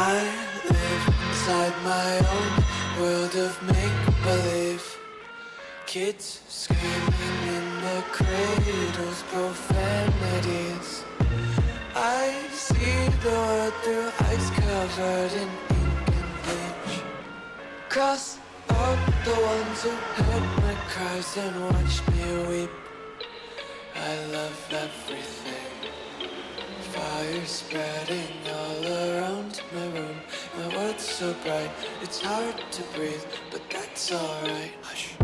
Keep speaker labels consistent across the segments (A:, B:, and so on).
A: I live inside my own world of make-believe. Kids screaming in their cradles, profanities. I see the world through ice covered in ink and bleach. Cross out the ones who heard my cries and watched me weep. I love everything. Fire spreading all around my room. My world's so bright, it's hard to breathe, but that's alright. Hush.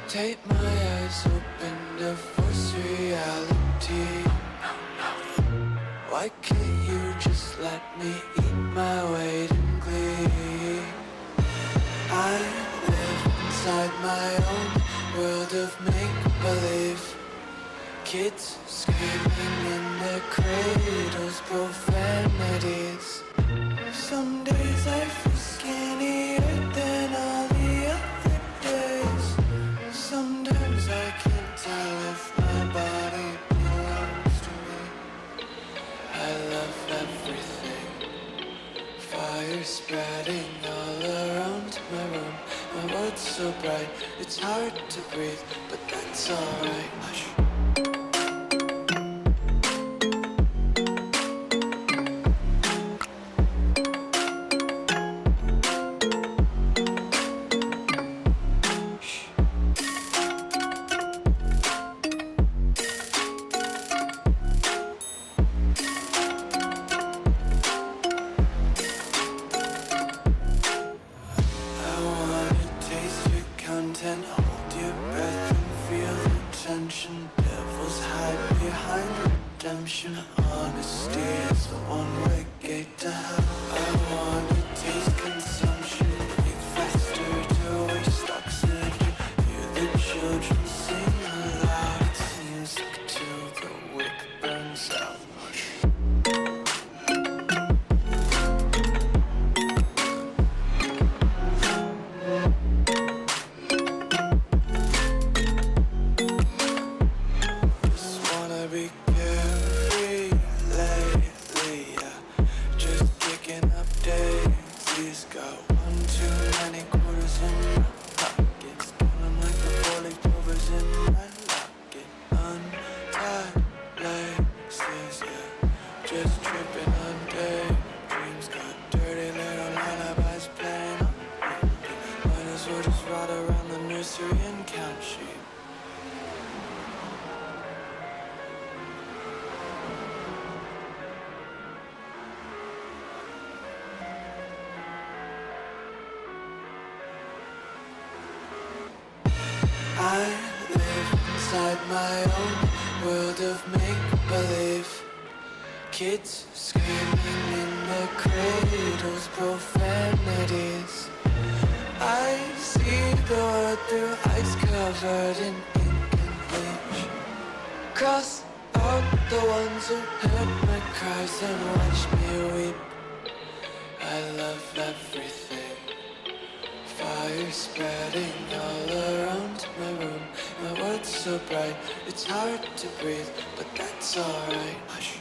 A: Take my eyes open to force reality. Why can't you just let me eat my weight in glee? I live inside my own world of make-believe. Kids screaming in their cradles, profanities. Some days I feel skinnier than all the other days. Sometimes I can't tell if my body belongs to me. I love everything. Fire spreading all around my room. My world's so bright, it's hard to breathe, but that's alright. Hush. Hold your breath and feel the tension. Devils hide behind redemption. Honesty is the one-way gate to hell. I wanna taste consumption. Breathe faster to waste oxygen. Hear the children sing aloud. It's music till the wick burns out. Be carefree lately, yeah. Just kicking up daisies. Got one too many quarters in my pockets. Counting like the 4-leaf clovers in my locket. Untied laces, yeah. Just tripping on daydreams. Got dirty little lullabies playing on repeat. Might as well just ride around the nursery and count sheep. I live inside my own world of make-believe. Kids screaming in their cradles, profanities. I see the world through ice covered in ink and bleach. Cross out the ones who heard my cries and watched me weep. I love everything. Fire spreading all around my room. My world's so bright, it's hard to breathe, but that's alright. Hush.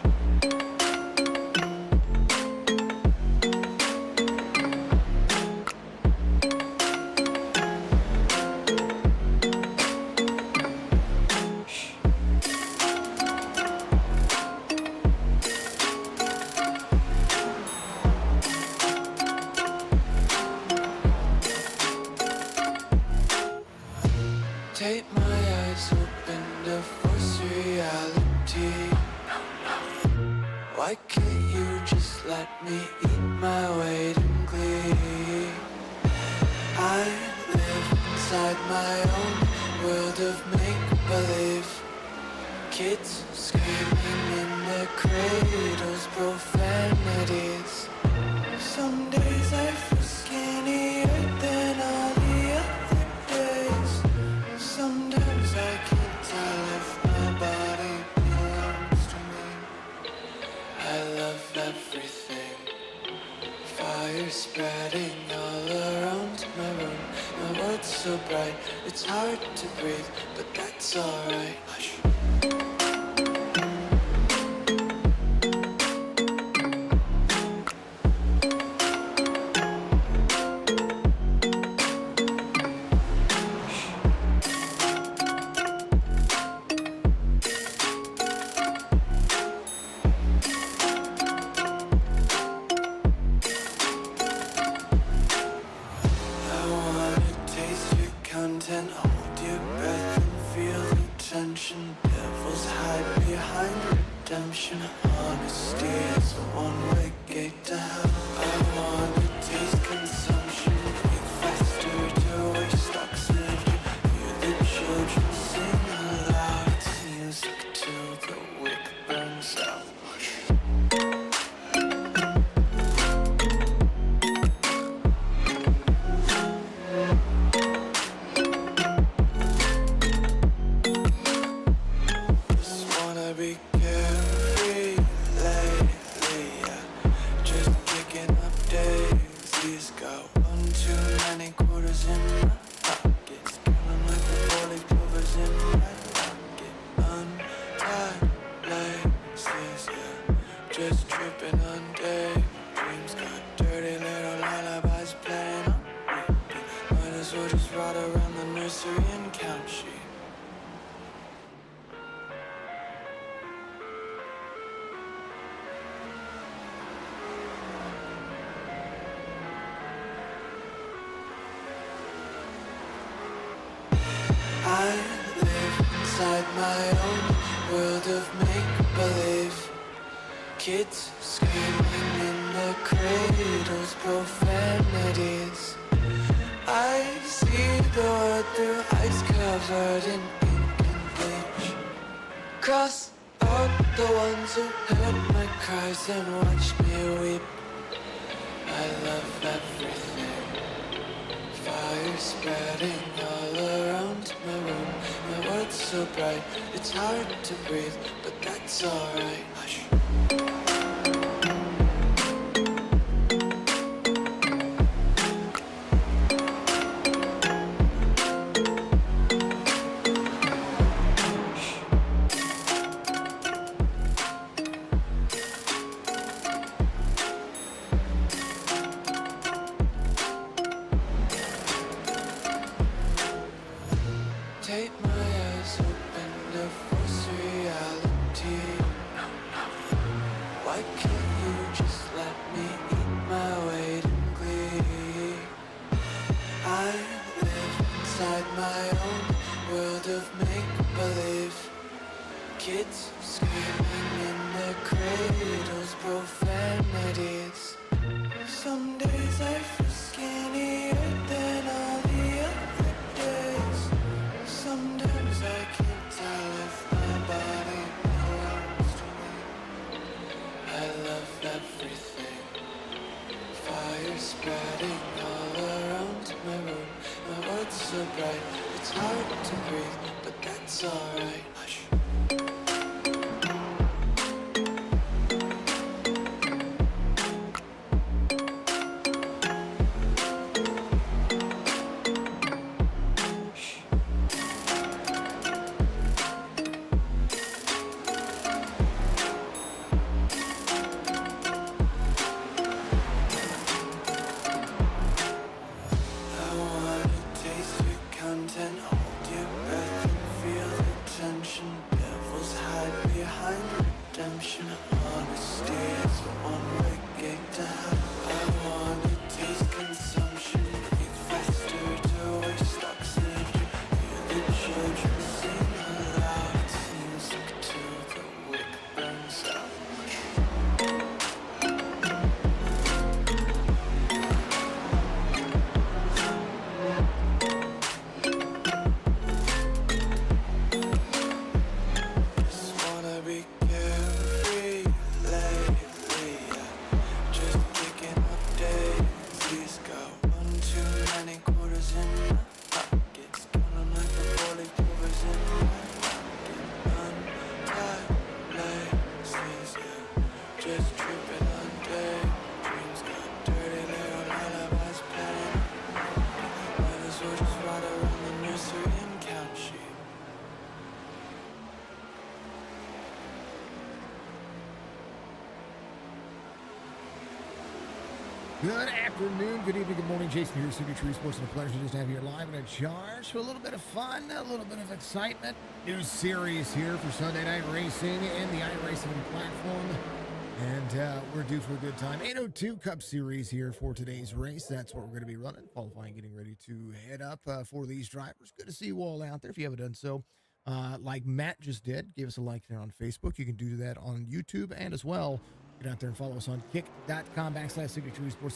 A: Take my eyes open to force reality. Why can't you just let me eat my weight in glee? I live inside my own world of make-believe. Kids screaming in their cradles, profanities. Some days I feel skinnier than all the other days. Some Fire spreading all around my room. My world's so bright, it's hard to breathe, but that's alright. Hush. Content, hold your breath and feel the tension. Devils hide behind redemption. Honesty is a one-way gate to hell. I wanna taste consumption. Breathe faster to waste oxygen. Hear the children sing aloud. It's music till the wick burns out. Be carefree lately, yeah. Just picking up daisies. Got one too many quarters in my pockets. Counting like the 40 clovers in my pocket. Untied laces, yeah. Just tripping on daydreams. Got dirty little lullabies playing on repeat. Might as well just ride around the nursery and count sheep. I live inside my own world of make-believe. Kids screaming in the cradles, profanities. I see the world through ice covered in ink and bleach. Cross out the ones who heard my cries and watched me weep. I love everything. Fire spreading all around my room. My world's so bright, it's hard to breathe, but that's alright. Hush. Take my eyes open to force reality. Why can't you just let me eat my weight in glee? I live inside my own world of make-believe. Kids screaming in their cradles, profanities. Some days I feel skinnier than all the other days. Sometimes I can't tell if my body belongs to me. I love everything. Fire spreading all around my room. My world's so bright, it's hard to breathe, but that's alright. Hush. Content, hold your breath and feel the tension.
B: Good afternoon, good evening, good morning. Jason here, Signature eSports, and a pleasure just to have you here live and in charge for a little bit of fun, a little bit of excitement. New series here for Sunday Night Racing and the iRacing platform. And we're due for a good time. 802 Cup Series here for today's race. That's what we're going to be running, qualifying, getting ready to head up for these drivers. Good to see you all out there. If you haven't done so, like Matt just did, give us a like there on Facebook. You can do that on YouTube and as well. Get out there and follow us on kick.com/Signature Esports.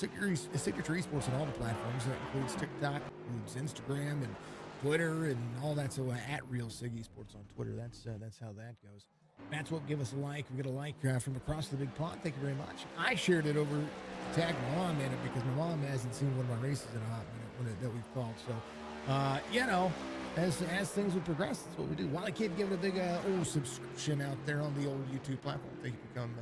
B: Signature Esports on all the platforms. That includes TikTok, includes Instagram and Twitter and all that. So at Real Sig Esports on Twitter. That's how that goes. Matt's what give us a like. We get a like from across the big pond. Thank you very much. I shared it over, tagged my mom in it because my mom hasn't seen one of my races in a hot minute that we've called. So, as things would progress, that's what we do. While I keep giving a big old subscription out there on the old YouTube platform, thank you for becoming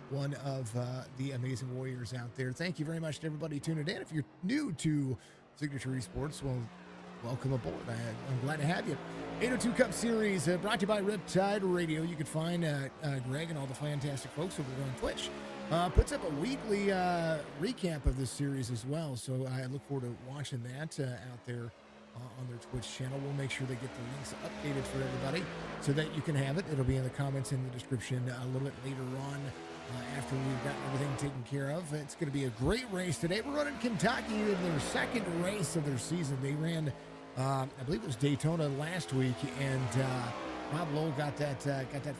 B: one of the amazing warriors out there. Thank you very much to everybody tuning in. If you're new to Signature Esports, well, welcome aboard. I'm glad to have you. 802 Cup Series brought to you by Riptide Radio. You can find Greg and all the fantastic folks over there on Twitch. Puts up a weekly recap of this series as well. So I look forward to watching that out there on their Twitch channel. We'll make sure they get the links updated for everybody so that you can have it. It'll be in the comments in the description a little bit later on. After we've got everything taken care of. It's going to be a great race today. We're running Kentucky in their second race of their season. They ran, I believe it was Daytona last week, and Rob Lowell got that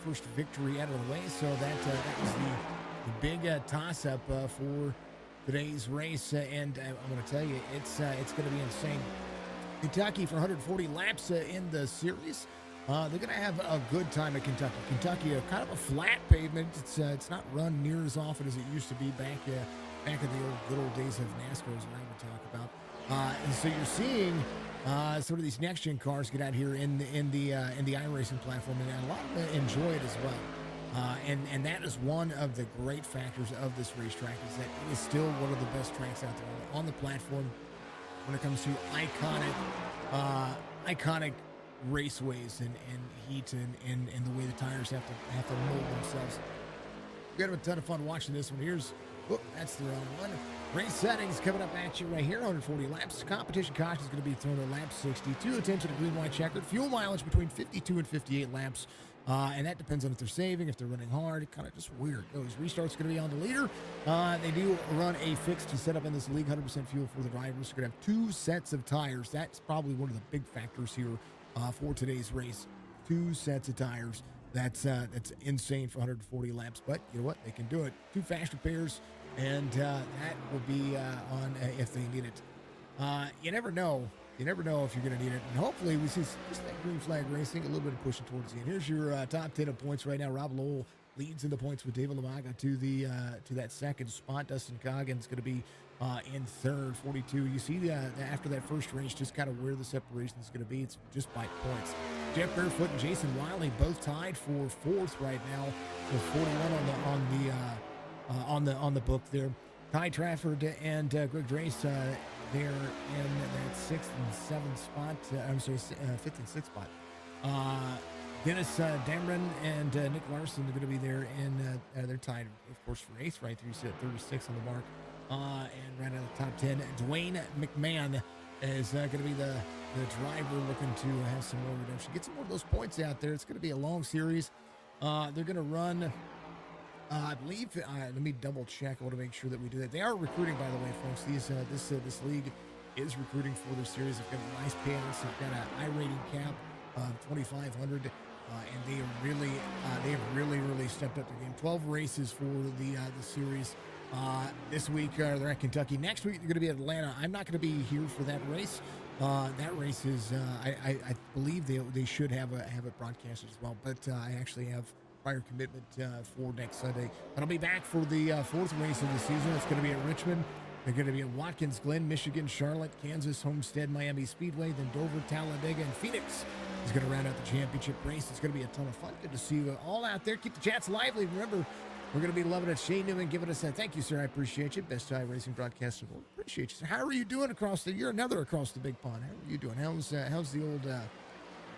B: first victory out of the way. So that was the big toss-up for today's race. And I'm going to tell you, it's going to be insane. Kentucky for 140 laps in the series. They're going to have a good time at Kentucky. Kentucky, kind of a flat pavement. It's not run near as often as it used to be back in the good old days of NASCAR, is what I would talk about. And so you're seeing sort of these next gen cars get out here in the iRacing platform, and a lot of them enjoy it as well. And that is one of the great factors of this racetrack, is that it is still one of the best tracks out there on the platform when it comes to iconic raceways and heat and the way the tires have to mold themselves. We got a ton of fun watching this one. That's the wrong one. Race settings coming up at you right here. 140 laps. Competition caution is going to be thrown at lap 62. Attempts at a green-white checkered. Fuel mileage between 52 and 58 laps. And that depends on if they're saving, if they're running hard. It kind of just weird goes. Restart's going to be on the leader. They do run a fix to set up in this league. 100% fuel for the drivers. We're going to have 2 sets of tires. That's probably one of the big factors here for today's race. 2 sets of tires. That's insane for 140 laps, but you know what? They can do it. 2 fast repairs, and that will be on if they need it. You never know. You never know if you're going to need it. And hopefully we see just that green flag racing, a little bit of pushing towards the end. Here's your top 10 of points right now. Rob Lowell leads in the points with David Lamaga to that second spot. Dustin Coggins going to be in third, 42. You see after that first race, just kind of where the separation is going to be. It's just by points. Jeff Barefoot and Jason Wiley both tied for fourth right now, with 41 on the book there. Ty Trafford and Greg Drace there in that 6th and 7th spot. 5th and 6th spot. Dennis Dameron and Nick Larson are going to be there, and they're tied, of course, for 8th, right through 36 on the mark. And right out of the top 10, Dwayne McMahon is going to be the driver looking to have some more redemption. Get some more of those points out there. It's going to be a long series. They're going to run, I believe, let me double check. I want to make sure that we do that. They are recruiting, by the way, folks. This league is recruiting for their series. They've got nice panels. They've got an iRating cap of 2,500. And they have really stepped up their game. 12 races for the series. This week they're at Kentucky. Next week they're going to be at Atlanta. I'm not going to be here for that race. That race is I believe they should have it broadcasted as well. But I actually have prior commitment for next Sunday. But I'll be back for the 4th race of the season. It's going to be at Richmond. They're going to be at Watkins Glen, Michigan, Charlotte, Kansas, Homestead, Miami Speedway, then Dover, Talladega, and Phoenix is going to round out the championship race. It's going to be a ton of fun. Good to see you all out there. Keep the chats lively. Remember, we're going to be loving it. Shane Newman giving us that. Thank you, sir. I appreciate you. Best iRacing broadcaster. Appreciate you, sir. How are you doing you're another across the big pond. How are you doing? How's the old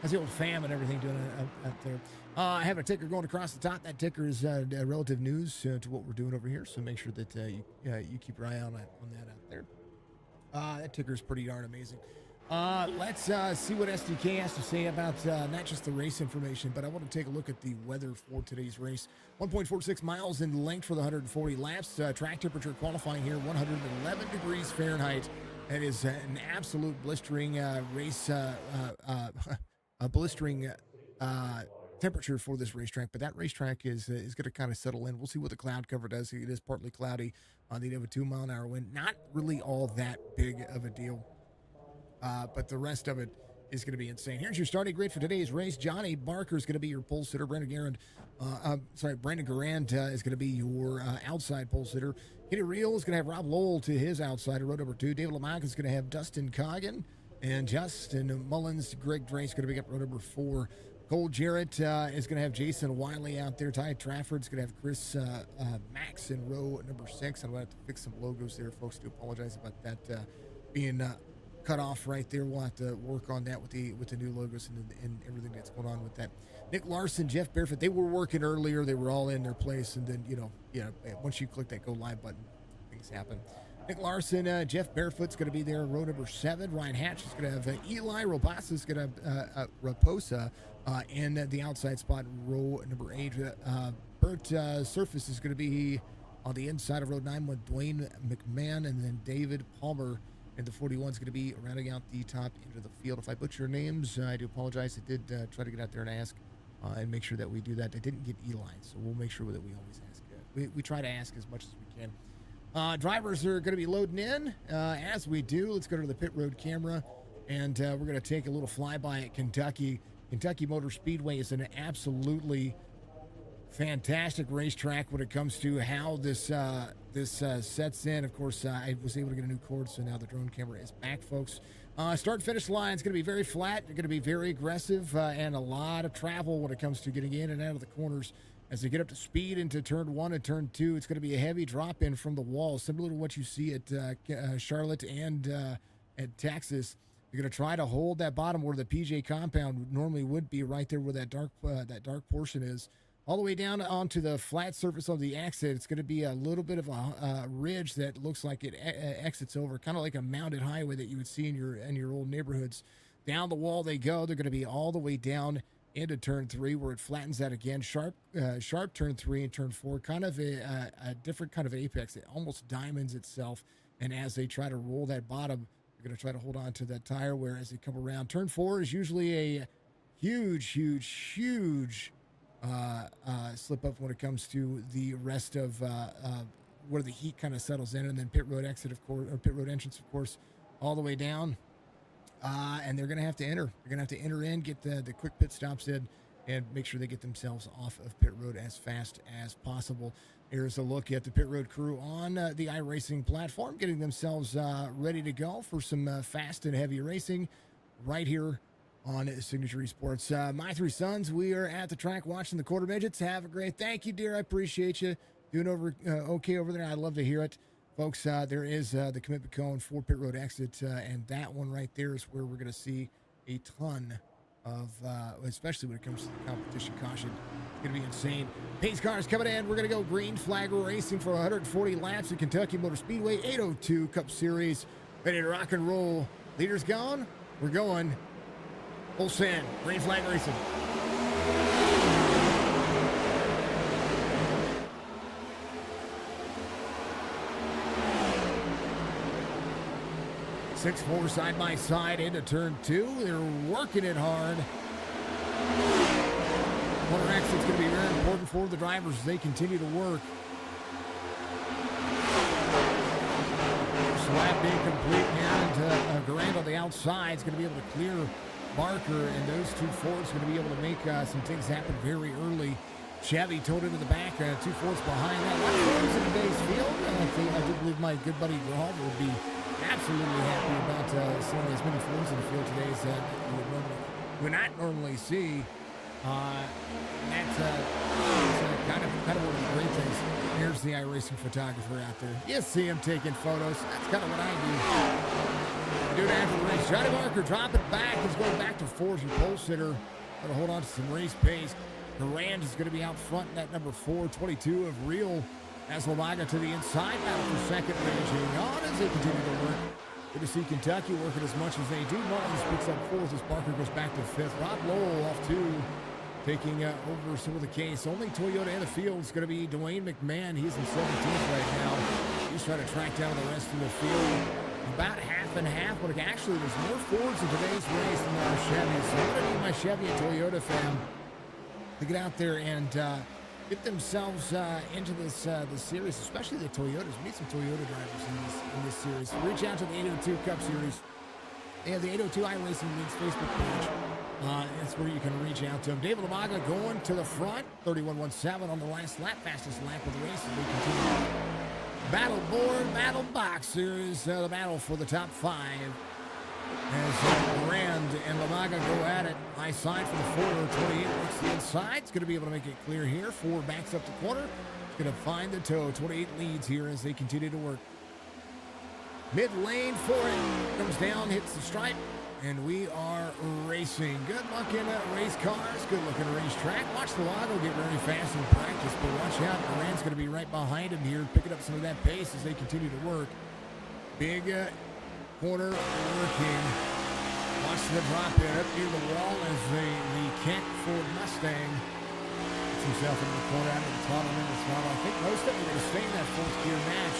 B: How's the old fam and everything doing up there? I have a ticker going across the top. That ticker is relative news to what we're doing over here, so make sure that you keep your eye on that out there. That ticker is pretty darn amazing. Let's see what SDK has to say about not just the race information, but I want to take a look at the weather for today's race. 1.46 miles in length for the 140 laps. Track temperature qualifying here, 111 degrees Fahrenheit. That is an absolute blistering race, a blistering temperature for this racetrack. But that racetrack is going to kind of settle in. We'll see what the cloud cover does. It is partly cloudy. They have a 2-mile-an-hour wind. Not really all that big of a deal. But the rest of it is going to be insane. Here's your starting grid for today's race. Johnny Barker is going to be your pole sitter. Brandon Garand is going to be your outside pole sitter. Kenny Reel is going to have Rob Lowell to his outside, row number 2. David Lamont is going to have Dustin Coggin. And Justin Mullins, Greg Drake is going to be up row number 4. Cole Jarrett is going to have Jason Wiley out there. Ty Trafford's going to have Chris Max in row number 6. I'm going to have to fix some logos there, folks. Do apologize about that being cut off right there. We'll have to work on that with the new logos and everything that's going on with that. Nick Larson, Jeff Barefoot, they were working earlier. They were all in their place, and then once you click that go live button, things happen. Nick Larson, Jeff Barefoot's going to be there in row number 7. Ryan Hatch is going to have Eli Robosa is going to have Raposa in the outside spot in row number 8. Bert Surface is going to be on the inside of row 9 with Dwayne McMahon, and then David Palmer. And the 41 is going to be rounding out the top end of the field. If I butcher names, I do apologize. I did try to get out there and ask and make sure that we do that. I didn't get Eli, so we'll make sure that we always ask. We try to ask as much as we can. Drivers are going to be loading in. As we do, let's go to the pit road camera, and we're going to take a little flyby at Kentucky. Kentucky Motor Speedway is an absolutely fantastic racetrack when it comes to how this sets in. Of course, I was able to get a new cord, so now the drone camera is back, folks. Start finish line is going to be very flat. They're going to be very aggressive and a lot of travel when it comes to getting in and out of the corners. As they get up to speed into turn 1 and turn 2, it's going to be a heavy drop in from the wall, similar to what you see at Charlotte and at Texas. You're going to try to hold that bottom where the PJ compound normally would be, right there where that dark portion is. All the way down onto the flat surface of the exit. It's going to be a little bit of a ridge that looks like it exits over, kind of like a mounted highway that you would see in your old neighborhoods. Down the wall they go. They're going to be all the way down into turn 3, where it flattens out again. Sharp turn 3 and turn 4, kind of a different kind of apex. It almost diamonds itself. And as they try to roll that bottom, they're going to try to hold on to that tire. Where as they come around, turn 4 is usually a huge slip up when it comes to the rest of where the heat kind of settles in, and then pit road exit, of course, or pit road entrance, of course, all the way down. And they're going to have to enter. They're going to have to enter in, get the quick pit stops in, and make sure they get themselves off of pit road as fast as possible. Here's a look at the pit road crew on the iRacing platform, getting themselves ready to go for some fast and heavy racing right here on Signature Esports. My 3 sons, we are at the track watching the quarter midgets. Have a great, thank you, dear. I appreciate you doing okay over there. I'd love to hear it. Folks, there is the commitment cone for pit road exit, and that one right there is where we're going to see a ton of, especially when it comes to the competition caution. It's going to be insane. Pace cars coming in. We're going to go green flag racing for 140 laps at Kentucky Motor Speedway, 802 Cup Series. Ready to rock and roll. Leaders gone. We're going. Full send. Green flag racing. Six, 4 side by side into turn 2. They're working it hard. Corner exit's going to be very important for the drivers as they continue to work. Slap being complete here, and Garand on the outside is going to be able to clear Barker, and those 2 Fords are going to be able to make some things happen very early. Chevy towed into the back, 2 Fords behind that. A lot of Fords in today's field. I do believe my good buddy Rob will be absolutely happy about seeing as many Fords in the field today as that you would not normally see. That's kind of one of the great things. Here's the iRacing photographer out there. You see him taking photos. That's kind of what I do. Dude after the race. Johnny Barker drop it back. He's going back to fourth and pole sitter. Going to hold on to some race pace. Durand is going to be out front in that number 422 of Real. As Lamaga to the inside, battle for second, raging on as they continue to work. Good to see Kentucky working as much as they do. Mullins picks up fourth as Barker goes back to fifth. Rob Lowell off two, taking over some of the case. Only Toyota in the field is going to be Dwayne McMahon. He's in 17th right now. He's trying to track down the rest of the field. About half and half, but actually there's more Fords in today's race than there are Chevys. So I'm going to need my Chevy and Toyota fam to get out there and get themselves into this series, especially the Toyotas. We need some Toyota drivers in this series. Reach out to the 802 Cup Series. They have the 802 iRacing League's Facebook page. That's where you can reach out to them. David Lamaga going to the front, 31.17 on the last lap, fastest lap of the race as we continue. Battle board, battle box series, the battle for the top five. As Rand and Lamaga go at it, high side for the 428 looks the inside. It's going to be able to make it clear here. 4 backs up the corner. It's going to find the toe. 28 leads here as they continue to work. Mid lane for it. Comes down, hits the stripe, and we are racing. Good looking race cars. Good looking racetrack. Watch the Lago get very fast in practice, but watch out. Rand's going to be right behind him here, picking up some of that pace as they continue to work. Big corner working. Watch the drop in up near the wall as the Kent Ford Mustang gets himself into the corner, out of the throttle, into the throttle. I think most of them are going to stay in that fourth gear match.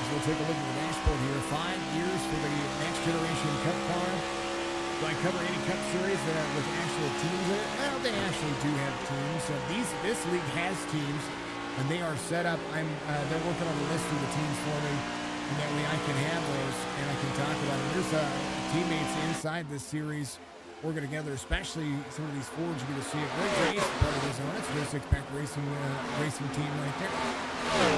B: As we'll take a look at the dashboard here. 5 years for the next generation Cup car. Do I cover any Cup series with actual teams in it? Well, they actually do have teams. This league has teams, and they are set up. They're working on the list of the teams for me. And that way I can have those and I can talk about them. There's teammates inside this series working together, especially some of these Fords. You're going to see a great race part of this on. It's no six-pack racing team right there.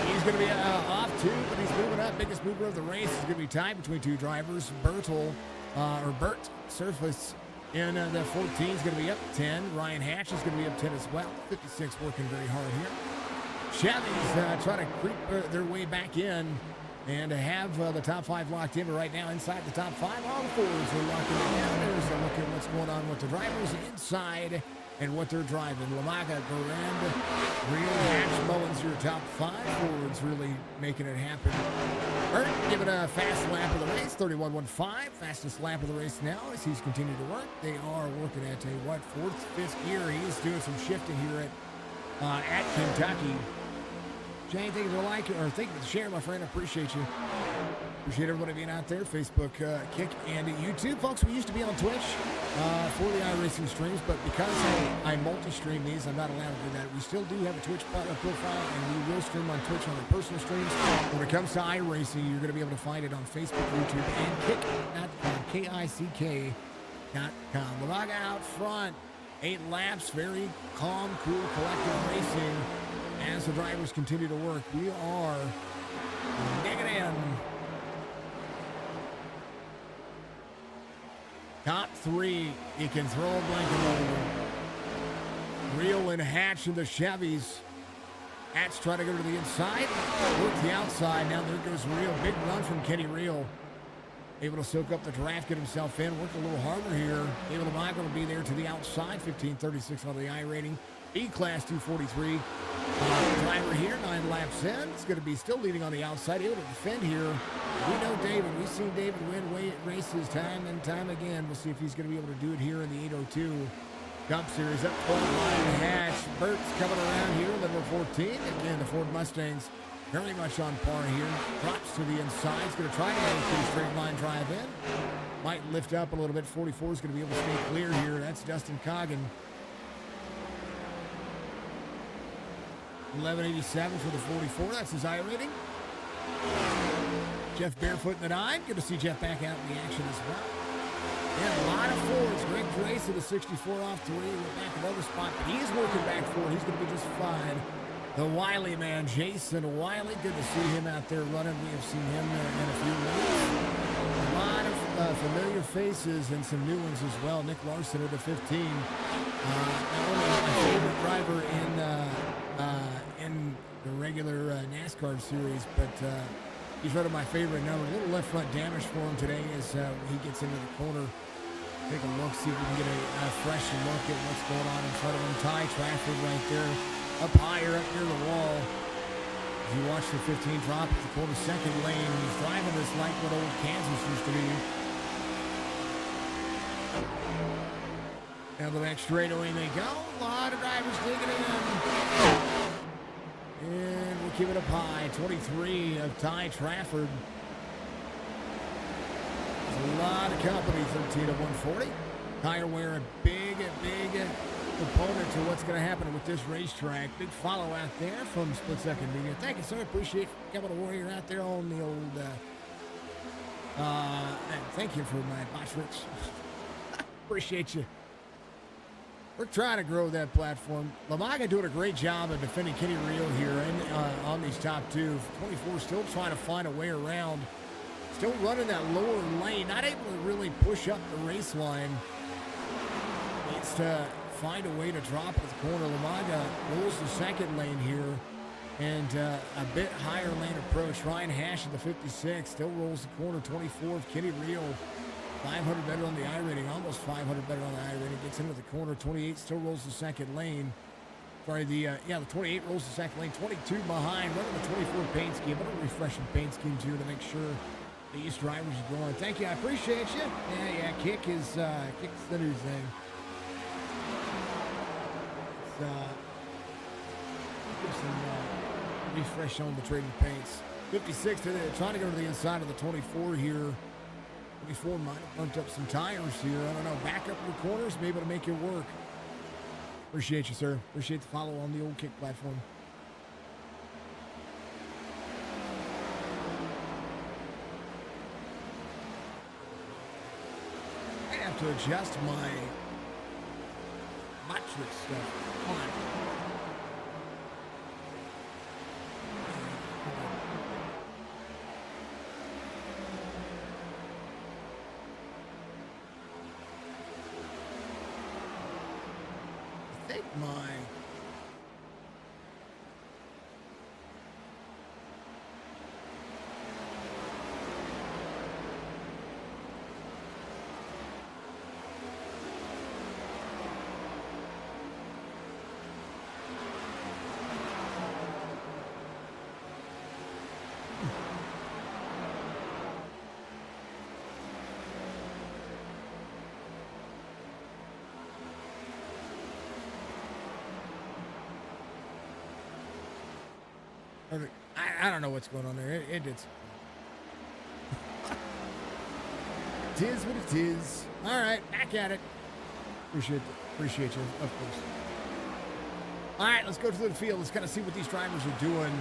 B: He's going to be off too, but he's moving up. Biggest mover of the race is going to be tied between two drivers. Bert Surface in the 14 is going to be up 10. Ryan Hatch is going to be up 10 as well. 56 working very hard here. Chevy's trying to creep their way back in and to have the top five locked in. But right now, inside the top five, all the Fords are locking it down. There's a look at what's going on with the drivers inside and what they're driving. Lamaga, Durand, Real, Hatch, Mullins, your top five Fords really making it happen. Bert giving a fast lap of the race, 31.15, fastest lap of the race now as he's continued to work. They are working at fourth, fifth gear. He's doing some shifting here at Kentucky. Jay, thank you for liking or thank you for sharing, my friend. I appreciate you. Appreciate everybody being out there. Facebook, Kick, and YouTube. Folks, we used to be on Twitch for the iRacing streams, but because I multi-stream these, I'm not allowed to do that. We still do have a Twitch profile, and we will stream on Twitch on our personal streams. When it comes to iRacing, you're going to be able to find it on Facebook, YouTube, and Kick.com, Kick.com. Lamaga out front. 8 laps, very calm, cool, collective racing. As the drivers continue to work, we are digging in. Top 3, you can throw a blanket over. Real and Hatch in the Chevys. Hatch trying to go to the inside, work the outside. Now there goes Real. Big run from Kenny Real. Able to soak up the draft, get himself in, work a little harder here. Able to will be there to the outside, 15:36 on the I rating. E-Class 243. Driver here, 9 laps in. It's going to be still leading on the outside, able to defend here. We know David. We've seen David win races time and time again. We'll see if he's going to be able to do it here in the 802 Cup Series. Up 12 line Hatch. Bert's coming around here, number 14. Again, the Ford Mustangs very much on par here. Drops to the inside. He's going to try to make a pretty straight line drive in. Might lift up a little bit. 44 is going to be able to stay clear here. That's Dustin Coggin. 1187 for the 44. That's his I rating. Jeff Barefoot in the 9. Good to see Jeff back out in the action as well. Yeah, a lot of Fords. Greg Drace at the 64 off 3. We're back another spot, but he's working back forward. He's going to be just fine. The Wiley man, Jason Wiley. Good to see him out there running. We have seen him in a few minutes. A lot of familiar faces and some new ones as well. Nick Larson at the 15. Not only my favorite driver in the regular NASCAR series, but he's one of my favorite numbers. A little left front damage for him today as he gets into the corner. Take a look, see if we can get a fresh look at what's going on in front of him. Ty Trafford right there, up higher, up near the wall. As you watch the 15 drop at the corner second lane, he's driving this like what old Kansas used to be. Now the back straightaway they go. A lot of drivers digging in. And we'll keep it up high. 23 of Ty Trafford. A lot of company, 13 of 140. Tire wear a big component to what's going to happen with this racetrack. Big follow out there from Split Second Media. Thank you, sir. Appreciate coming to Warrior out there on the old. Thank you for my box rich. Appreciate you. We're trying to grow that platform. Lamaga doing a great job of defending Kenny Rio here and on these top two. 24 still trying to find a way around. Still running that lower lane, not able to really push up the race line. Needs to find a way to drop at the corner. Lamaga rolls the second lane here, and a bit higher lane approach. Ryan Hash at the 56 still rolls the corner. 24 of Kenny Rio, 500 better on the iRating, almost 500 better on the iRating. Gets into the corner. 28 still rolls the second lane. Sorry, the 28 rolls the second lane. 22 behind, running the 24 paint scheme. But a refreshing paint scheme too to make sure these drivers are going. Thank you. I appreciate you. Yeah. Kick is the new thing. Give some refresh on the trading paints. 56 trying to go to the inside of the 24 here. 24 might have bumped up some tires here. I don't know. Back up in the corners, be able to make it work. Appreciate you, sir. Appreciate the follow on the old kick platform. To adjust my mattress stuff. Hold on. I think my I don't know what's going on there. It's tis what it is. All right, back at it. Appreciate you, of course. All right, let's go to the field. Let's kind of see what these drivers are doing.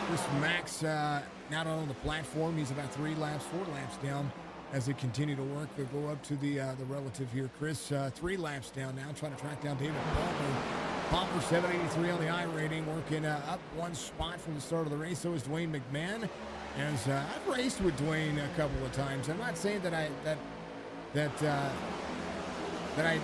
B: Chris Max not on the platform. He's about 4 laps down as they continue to work. They go up to the relative here. Chris 3 laps down now, trying to track down David Palmer. Palmer 783 on the iRating, working up one spot from the start of the race. So is Dwayne McMahon. As I've raced with Dwayne a couple of times. I'm not saying that I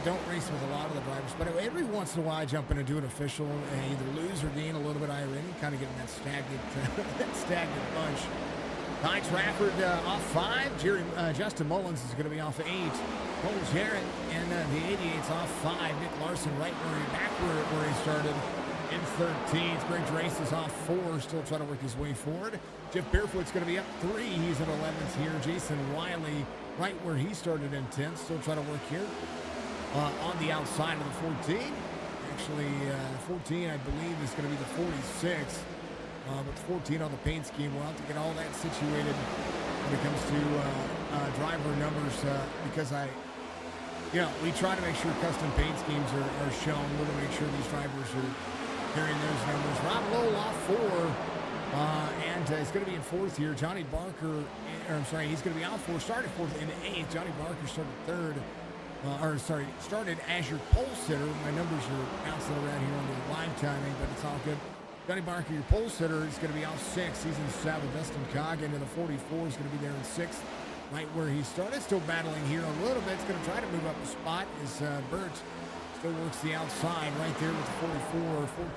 B: don't race with a lot of the drivers, but every once in a while I jump in and do an official and either lose or gain a little bit of iRating, kind of getting that stagnant bunch. Ty Trafford off 5. Justin Mullins is going to be off 8. Cole Jarrett and the 88's off 5. Nick Larson back where he started in 13th. Greg Drace is off 4, still trying to work his way forward. Jeff Barefoot's going to be up 3. He's at 11th here. Jason Wiley right where he started in 10th, still trying to work here on the outside of the 14. Actually, 14 I believe is going to be the 46. But 14 on the paint scheme. We'll have to get all that situated when it comes to driver numbers because we try to make sure custom paint schemes are shown. We're going to make sure these drivers are carrying those numbers. Rob Lowell off 4, and he's going to be in 4th here. Johnny Barker, he's going to be out 4, started 4th in 8th. Johnny Barker started 3rd. Started as your pole sitter. My numbers are bouncing around here on the live timing, but it's all good. Johnny Barker, your pole sitter, is going to be off 6th. He's in 7th. Dustin Coggin in the 44 is going to be there in 6th. right where he started. Still battling here a little bit. It's going to try to move up a spot as Burt still works the outside right there with the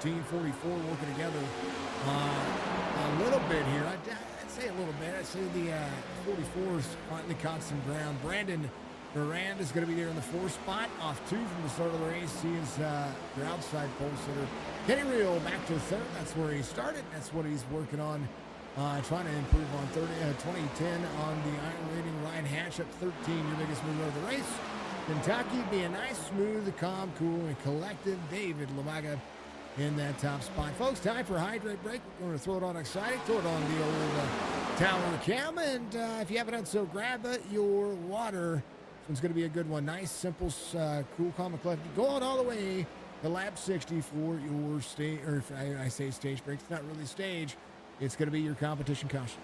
B: 14, 44 working together a little bit here. I'd say a little bit. I'd say the 44 is finally caught some ground. Brandon Durand is going to be there in the 4 spot, off 2 from the start of the race. He is their outside pole sitter. Kenny Reel back to 3rd. That's where he started. That's what he's working on, trying to improve on 2010 on the iron rating. Ryan Hatch up 13, your biggest mover of the race. Kentucky being nice, smooth, calm, cool, and collective. David Lamaga in that top spot. Folks, time for a hydrate break. We're going to throw it on exciting, throw it on the old tower cam, and if you haven't done so, grab your water. This one's going to be a good one. Nice, simple, cool, calm, and collected. Go on all the way to lap 60 for your stage, or if I say stage break, it's not really stage. It's going to be your competition caution.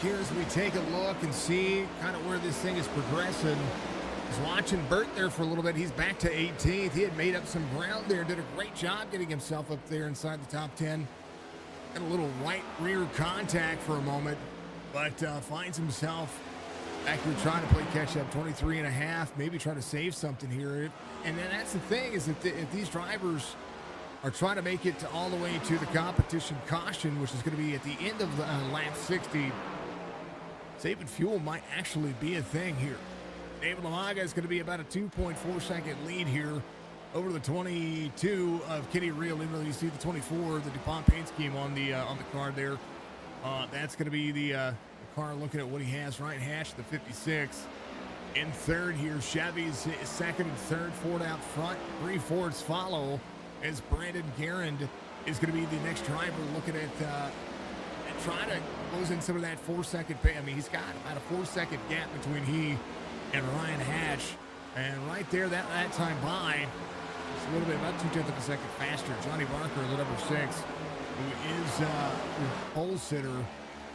B: here as we take a look and see kind of where this thing is progressing. I was watching Burt there for a little bit. He's back to 18th. He had made up some ground there, did a great job getting himself up there inside the top 10. Got a little right rear contact for a moment, but finds himself back here trying to play catch up, 23 and a half, maybe try to save something here. And then that's the thing, is that if these drivers are trying to make it all the way to the competition caution, which is going to be at the end of lap 60, saving fuel might actually be a thing here. David Lamaga is going to be about a 2.4 second lead here over the 22 of Kenny Real. Even though you see the 24, the DuPont paint scheme on the card there. That's going to be the car looking at what he has. Ryan Hatch, the 56. In third here, Chevy's second and third. Ford out front. 3 Fords follow as Brandon Garand is going to be the next driver looking at trying to close in some of that 4 second pay. I mean, he's got about a 4 second gap between he and Ryan Hatch. And right there, that time by, it's a little bit, about 0.2 of a second faster. Johnny Barker, the number 6, who is pole sitter,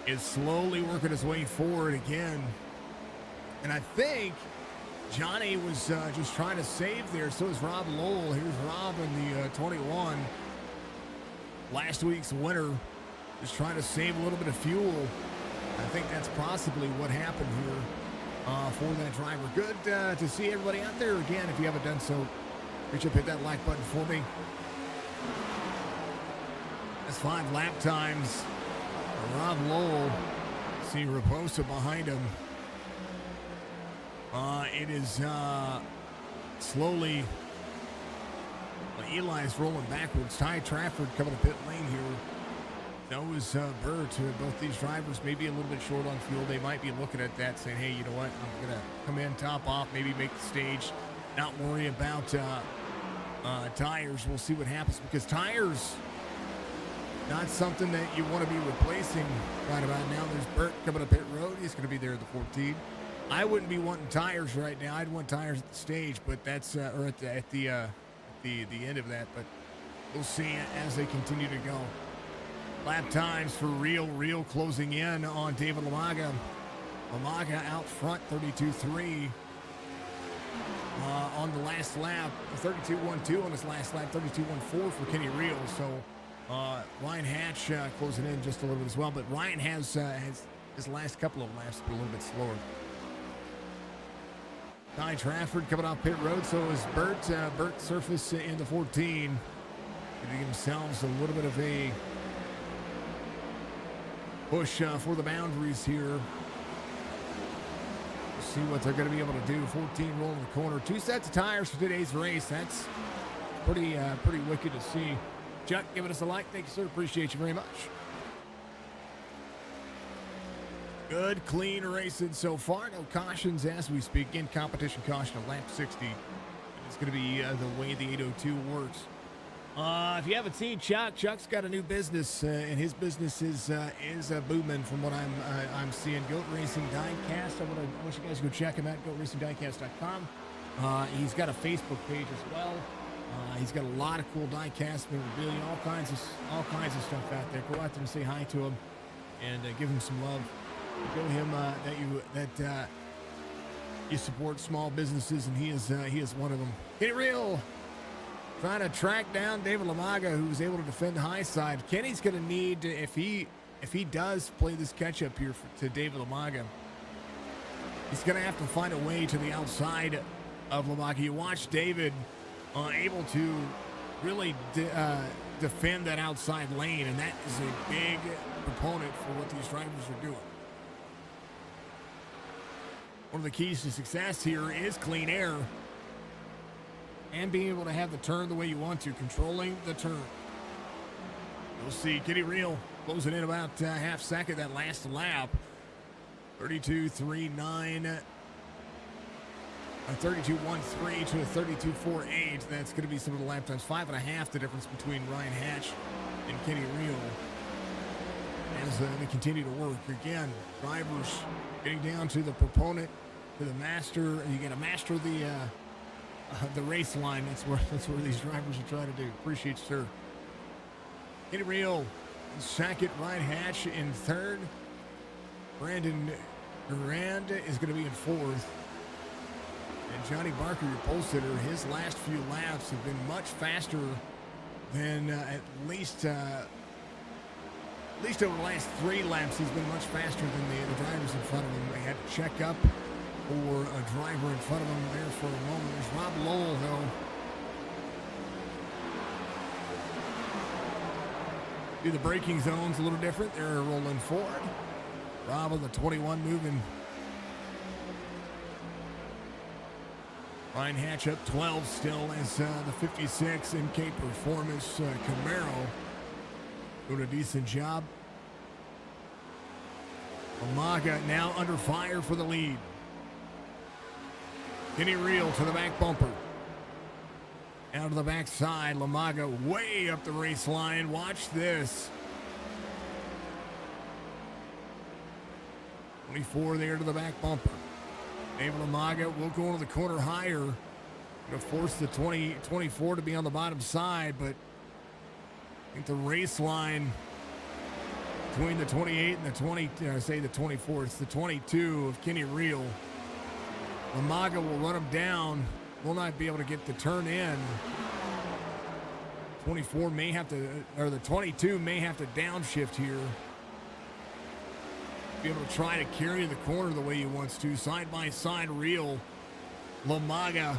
B: is slowly working his way forward again. And I think Johnny was just trying to save there. So is Rob Lowell. Here's Rob in the 21. Last week's winner, just trying to save a little bit of fuel. I think that's possibly what happened here for that driver. Good to see everybody out there. Again, if you haven't done so, reach up, hit that like button for me. That's 5 lap times. Rob Lowell, see Raposa behind him. It is slowly, Eli's rolling backwards. Ty Trafford coming to pit lane here. So is Burt. Both these drivers may be a little bit short on fuel. They might be looking at that saying, hey, you know what, I'm going to come in, top off, maybe make the stage, not worry about tires. We'll see what happens, because tires, not something that you want to be replacing right about now. There's Burt coming up pit road. He's going to be there at the 14. I wouldn't be wanting tires right now. I'd want tires at the stage, but that's or at the end of that. But we'll see as they continue to go. Lap times for Real closing in on David Lamaga. Lamaga out front, 32.3 on the last lap. 32.12 on his last lap. 32.14 for Kenny Real. So Ryan Hatch closing in just a little bit as well. But Ryan has his last couple of laps been a little bit slower. Ty Trafford coming off pit road, so is Burt. Burt surface in the 14. Giving themselves a little bit of a push for the boundaries here. We'll see what they're going to be able to do. 14 rolling the corner. 2 sets of tires for today's race. That's pretty wicked to see. Chuck, giving us a like. Thank you, sir. Appreciate you very much. Good, clean racing so far. No cautions as we speak. Again, competition caution at lap 60. It's going to be the way the 802 works. If you haven't seen Chuck's got a new business, and his business is booming from what I'm seeing. Goat Racing Diecast. I wish you guys would check him out. GoatRacingDiecast.com. He's got a Facebook page as well. He's got a lot of cool diecast memorabilia, all kinds of stuff out there. Go out there and say hi to him, and give him some love. Show him that you support small businesses, and he is one of them. Kenny Real trying to track down David Lamaga, who was able to defend the high side. Kenny's going to need, if he does play this catch up here to David Lamaga, he's going to have to find a way to the outside of Lamaga. You watch David able to really defend that outside lane, and that is a big proponent for what these drivers are doing. One of the keys to success here is clean air and being able to have the turn the way you want to, controlling the turn. You'll see Kenny Real closing in about half second that last lap. 32.39, 32.13 to a 32.48. That's going to be some of the lap times. 5.5 the difference between Ryan Hatch and Kenny Real as they continue to work. Again, drivers getting down to the proponent, to the master. You got to master the race line. That's where these drivers are trying to do. Appreciate you, sir. Kenny Real in second, Ryan Hatch in third. Brandon Durand is going to be in fourth. And Johnny Barker, your pole sitter, his last few laps have been much faster than at least over the last 3 laps. He's been much faster than the drivers in front of him. They had to check up for a driver in front of him there for a moment. There's Rob Lowell, though. The braking zone's a little different. They're rolling forward. Rob on the 21 moving. Ryan Hatch up 12 still as the 56 MK Performance Camaro doing a decent job. Umaga now under fire for the lead. Kenny Reel to the back bumper. Out to the backside, Lamaga way up the race line. Watch this. 24 there to the back bumper. David Lamaga will go into the corner higher. Going to force the 24 to be on the bottom side, but I think the race line between the 28 and the 20, the 24, it's the 22 of Kenny Reel. Lamaga will run him down. Will not be able to get the turn in. 24 may have to, or the 22 may have to downshift here. Be able to try to carry the corner the way he wants to. Side by side, Reel, Lamaga.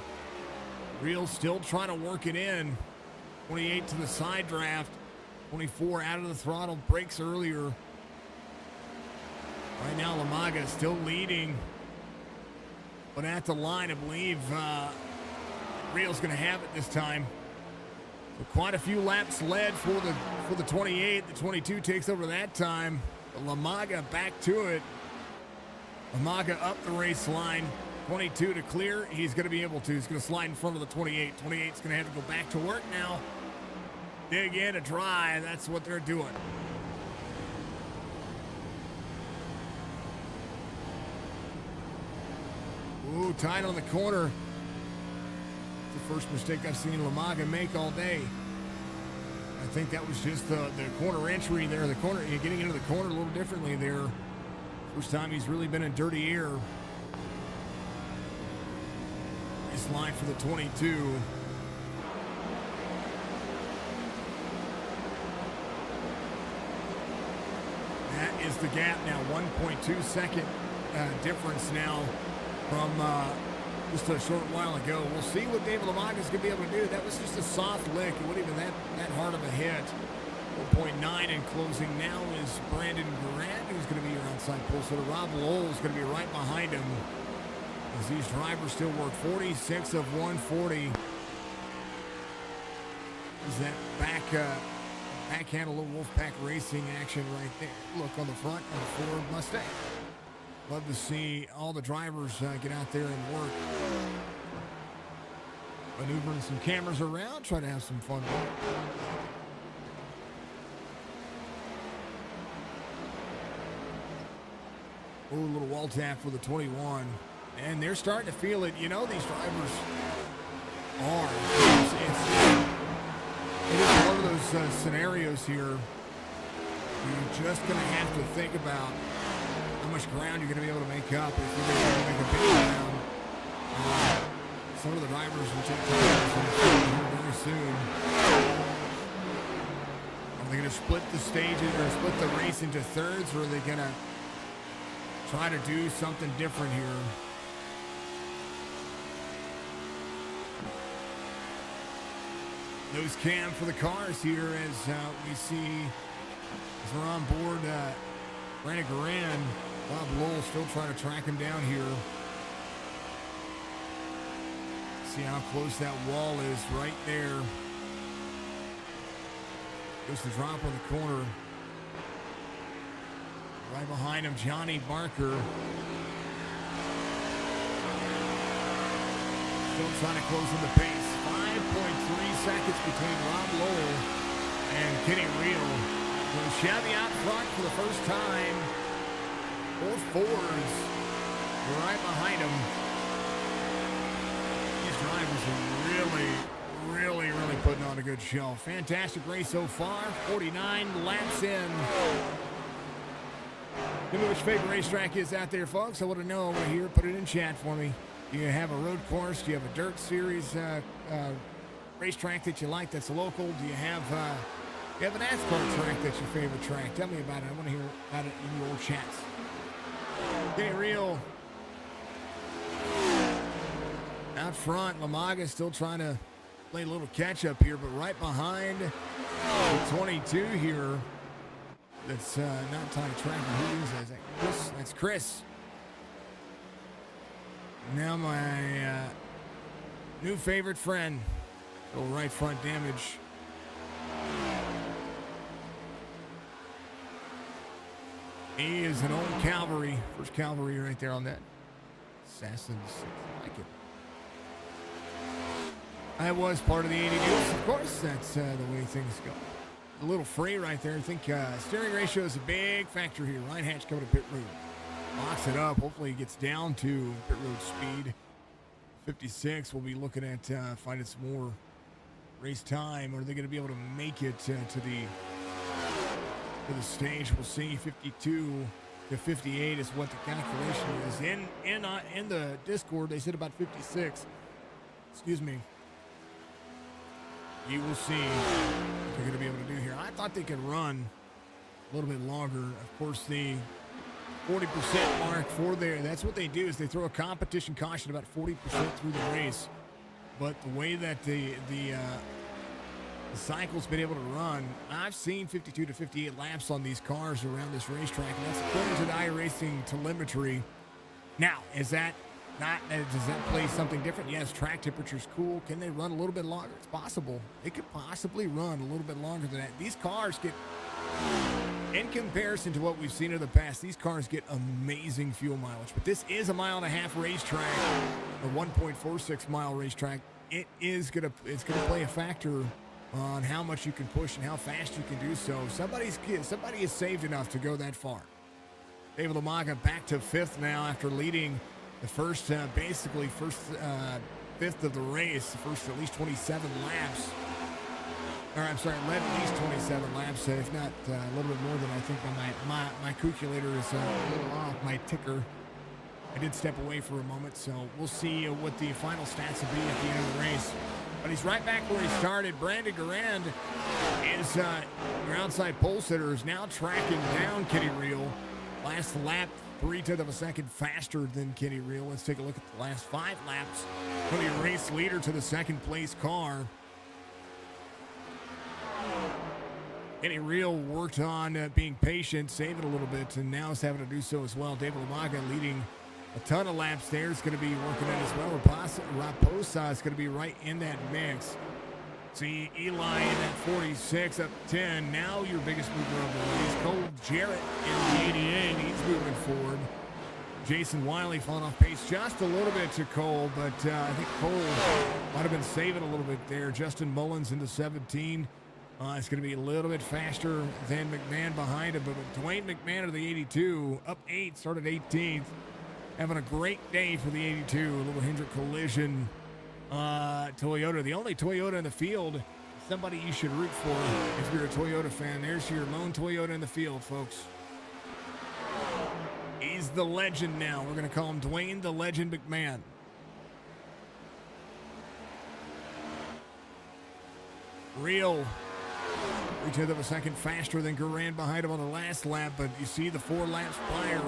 B: Reel still trying to work it in. 28 to the side draft. 24 out of the throttle, brakes earlier. Right now, Lamaga still leading. But at the line, I believe Reel's going to have it this time. So quite a few laps led for the 28. The 22 takes over that time. But Lamaga back to it. Lamaga up the race line. 22 to clear. He's going to be able to. He's going to slide in front of the 28. 28's going to have to go back to work now. Dig in to dry. That's what they're doing. Ooh, tight on the corner. It's the first mistake I've seen Lamaga make all day. I think that was just the corner entry there. The corner, getting into the corner a little differently there. First time he's really been in dirty air. Nice line for the 22. That is the gap now. 1.2 second difference now from just a short while ago. We'll see what David Lamaga is going to be able to do. That was just a soft lick. It wasn't even that hard of a hit. 1.9 in closing now is Brandon Durand, who's going to be your outside pole. So Rob Lowell is going to be right behind him as these drivers still work. 46 of 140. Is that backhand, a little Wolfpack Racing action right there. Look on the front of the Ford Mustang. Love to see all the drivers get out there and work. Maneuvering some cameras around, try to have some fun with it. Oh, a little wall tap for the 21. And they're starting to feel it. You know, these drivers are. It is one of those scenarios here. You're just going to have to think about how much ground you're going to be able to make up if you're going to make a big ground. Some of the drivers will take time very soon. Are they going to split the stages or split the race into thirds, or are they going to try to do something different here? Nose cam for the cars here as we see as we're on board Brandon Durand. Bob Lowell still trying to track him down here. See how close that wall is right there. Goes to drop on the corner. Right behind him, Johnny Barker. Still trying to close in the pace. 5.3 seconds between Rob Lowell and Kenny Reel. So Chevy out front for the first time. Both Fords right behind him. These drivers are really putting on a good show. Fantastic race so far. 49 laps in. Tell me which favorite racetrack is out there, folks. I want to know over here. Put it in chat for me. Do you have a road course? Do you have a dirt series racetrack that you like that's local? Do you have an NASCAR track that's your favorite track? Tell me about it. I want to hear about it in your chats. Okay, real. Out front, Lamaga still trying to play a little catch-up here, but right behind the 22 here, that's not Ty Tracker. Who is that? Chris? That's Chris. Now my new favorite friend, little right front damage. He is an old cavalry. First cavalry right there on that. Assassins. I like it. I was part of the 80 News. Of course, that's the way things go. A little free right there. I think steering ratio is a big factor here. Ryan Hatch coming to pit road. Locks it up. Hopefully he gets down to pit road speed. 56. We'll be looking at finding some more race time. Or are they going to be able to make it to the stage? We'll see. 52 to 58 is what the calculation is. In the Discord, they said about 56. Excuse me. You will see what they're going to be able to do here. I thought they could run a little bit longer. Of course, the 40% mark for there, that's what they do, is they throw a competition caution about 40% through the race. But the way that the cycle's been able to run, I've seen 52 to 58 laps on these cars around this racetrack, and that's according to the iRacing telemetry. Now, does that play something different? Yes, track temperature's cool. Can they run a little bit longer? It's possible. They could possibly run a little bit longer than that. These cars get, in comparison to what we've seen in the past, these cars get amazing fuel mileage. But this is a 1.5 mile racetrack, a 1.46 mile racetrack. It's gonna play a factor on how much you can push and how fast you can do so. Somebody is saved enough to go that far. David Lamaga back to fifth now after leading the first fifth of the race, first at least 27 laps. Led at least 27 laps, if not a little bit more than I think my calculator is a little off, my ticker. I did step away for a moment, so we'll see what the final stats will be at the end of the race. But he's right back where he started. Brandon Garand is your outside pole sitter, is now tracking down Kenny Reel. Last lap, 0.3 of a second faster than Kenny Reel. Let's take a look at the last 5 laps for the race leader to the second place car. Kenny Reel worked on being patient, saving a little bit, and now is having to do so as well. David Lamaga leading a ton of laps there. Is going to be working on as well. Raposa is going to be right in that mix. See Eli in that 46 up 10. Now your biggest mover of the race. Cole Jarrett in the 88. He's moving forward. Jason Wiley falling off pace just a little bit to Cole, but I think Cole might have been saving a little bit there. Justin Mullins into 17. It's going to be a little bit faster than McMahon behind him, but Dwayne McMahon of the 82 up 8, started 18th. Having a great day for the 82. A little Hendrick collision. Toyota, the only Toyota in the field, somebody you should root for if you're a Toyota fan. There's your lone Toyota in the field, folks. He's the legend now. We're going to call him Dwayne the Legend McMahon. Real 0.3 of a second faster than Garand behind him on the last lap, but you see the 4 laps prior.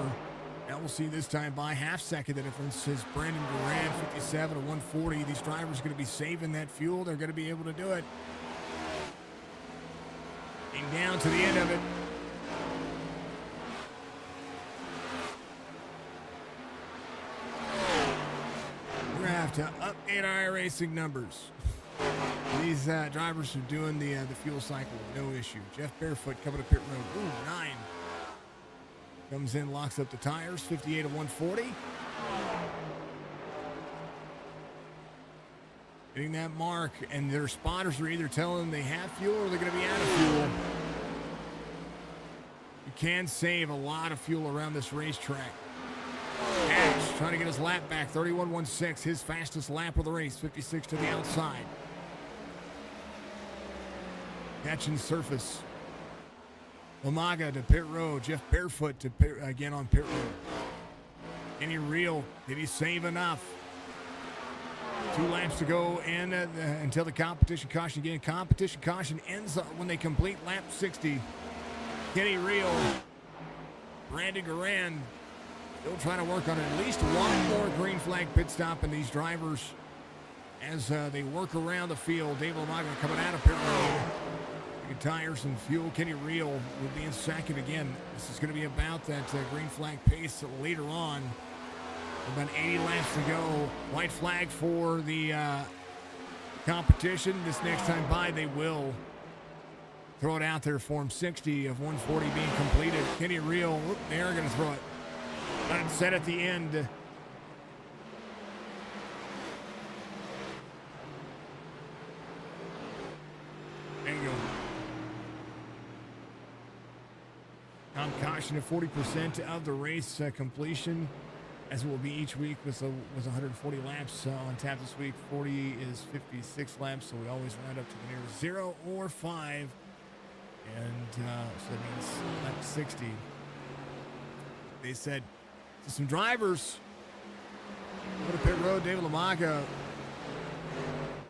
B: Now we'll see this time by half second. The difference is Brandon Garand, 57 to 140. These drivers are going to be saving that fuel. They're going to be able to do it. And down to the end of it. We're going to have to update our racing numbers. These drivers are doing the fuel cycle with no issue. Jeff Barefoot coming to pit road. Ooh, 9. Comes in, locks up the tires, 58 to 140. Getting that mark, and their spotters are either telling them they have fuel or they're going to be out of fuel. You can save a lot of fuel around this racetrack. Ash trying to get his lap back, 31.16, his fastest lap of the race, 56 to the outside. Catching surface. Umaga to pit road. Jeff Barefoot to again on pit road. Any real? Did he save enough? 2 laps to go and until the competition caution again. Competition caution ends when they complete lap 60. Kenny Real, Brandon Garan still trying to work on at least one more green flag pit stop, and these drivers, as they work around the field, Dave Umaga coming out of pit road. Tires and fuel. Kenny Real will be in second again. This is going to be about that green flag pace later on. About 80 laps to go. White flag for the competition. This next time by, they will throw it out there for him. 60 of 140 being completed. Kenny Real, they are going to throw it. Let it set at the end. There you go. Caution of 40% of the race completion, as it will be each week, was 140 laps on tap this week. 40 is 56 laps, so we always round up to the nearest 0 or 5. And so that means lap 60. They said to some drivers, go to pit road. David Umaga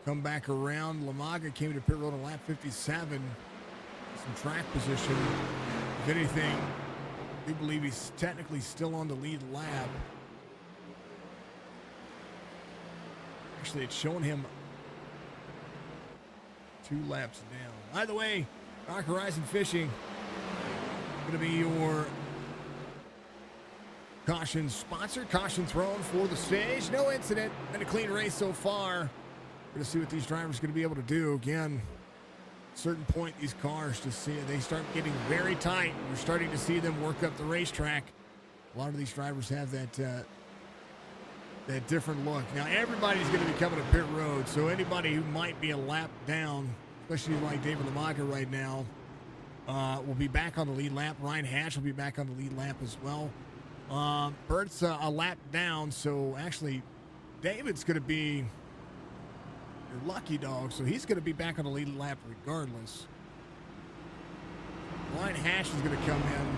B: come back around. Umaga came to pit road on lap 57. Some track position. If anything, we believe he's technically still on the lead lap. Actually, it's showing him 2 laps down. Either way, Dark Horizon Fishing going to be your caution sponsor. Caution thrown for the stage. No incident. Been a clean race so far. Going to see what these drivers are going to be able to do. Again, certain point, these cars, to see they start getting very tight. We're starting to see them work up the racetrack. A lot of these drivers have that different look. Now everybody's going to be coming to pit road, so anybody who might be a lap down, especially like David Umaga right now, will be back on the lead lap. Ryan Hatch will be back on the lead lap as well. Bert's a lap down, so actually David's going to be your lucky dog, so he's going to be back on the lead lap regardless. Ryan Hatch is going to come in.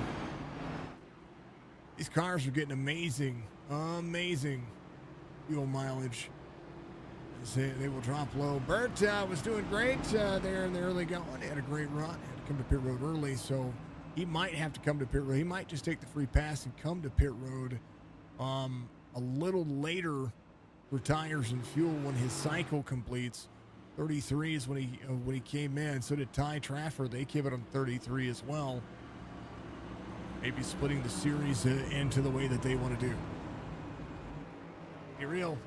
B: These cars are getting amazing fuel mileage. They will drop low. Bert was doing great there in the early going. He had a great run. Had to come to pit road early, so he might have to come to pit road. He might just take the free pass and come to pit road a little later for tires and fuel when his cycle completes. 33 is when he came in. So did Ty Trafford. They came it on 33 as well. Maybe splitting the series into the way that they want to do. Be real.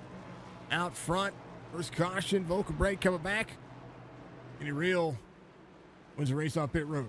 B: Out front. First caution. Vocal brake coming back. Any real wins the race off pit road.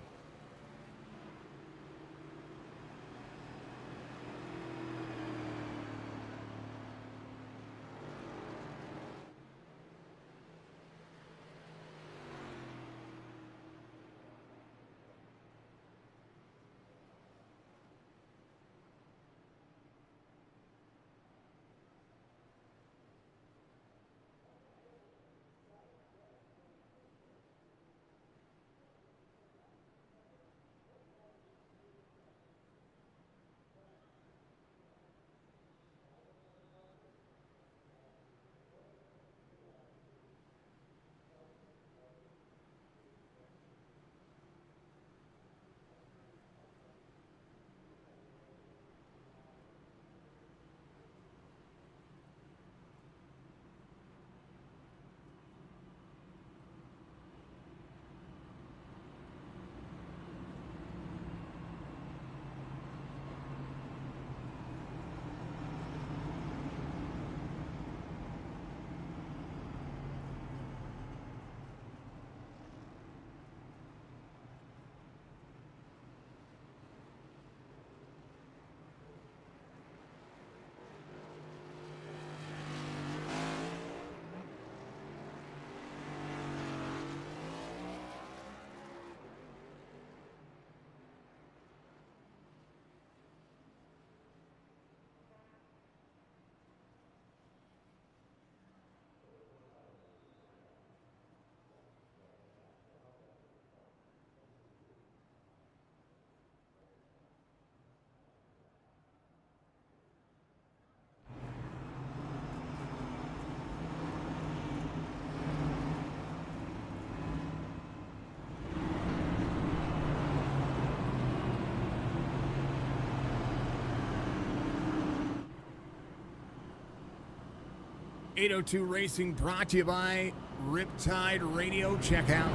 B: 802 Racing brought to you by Riptide Radio. Check out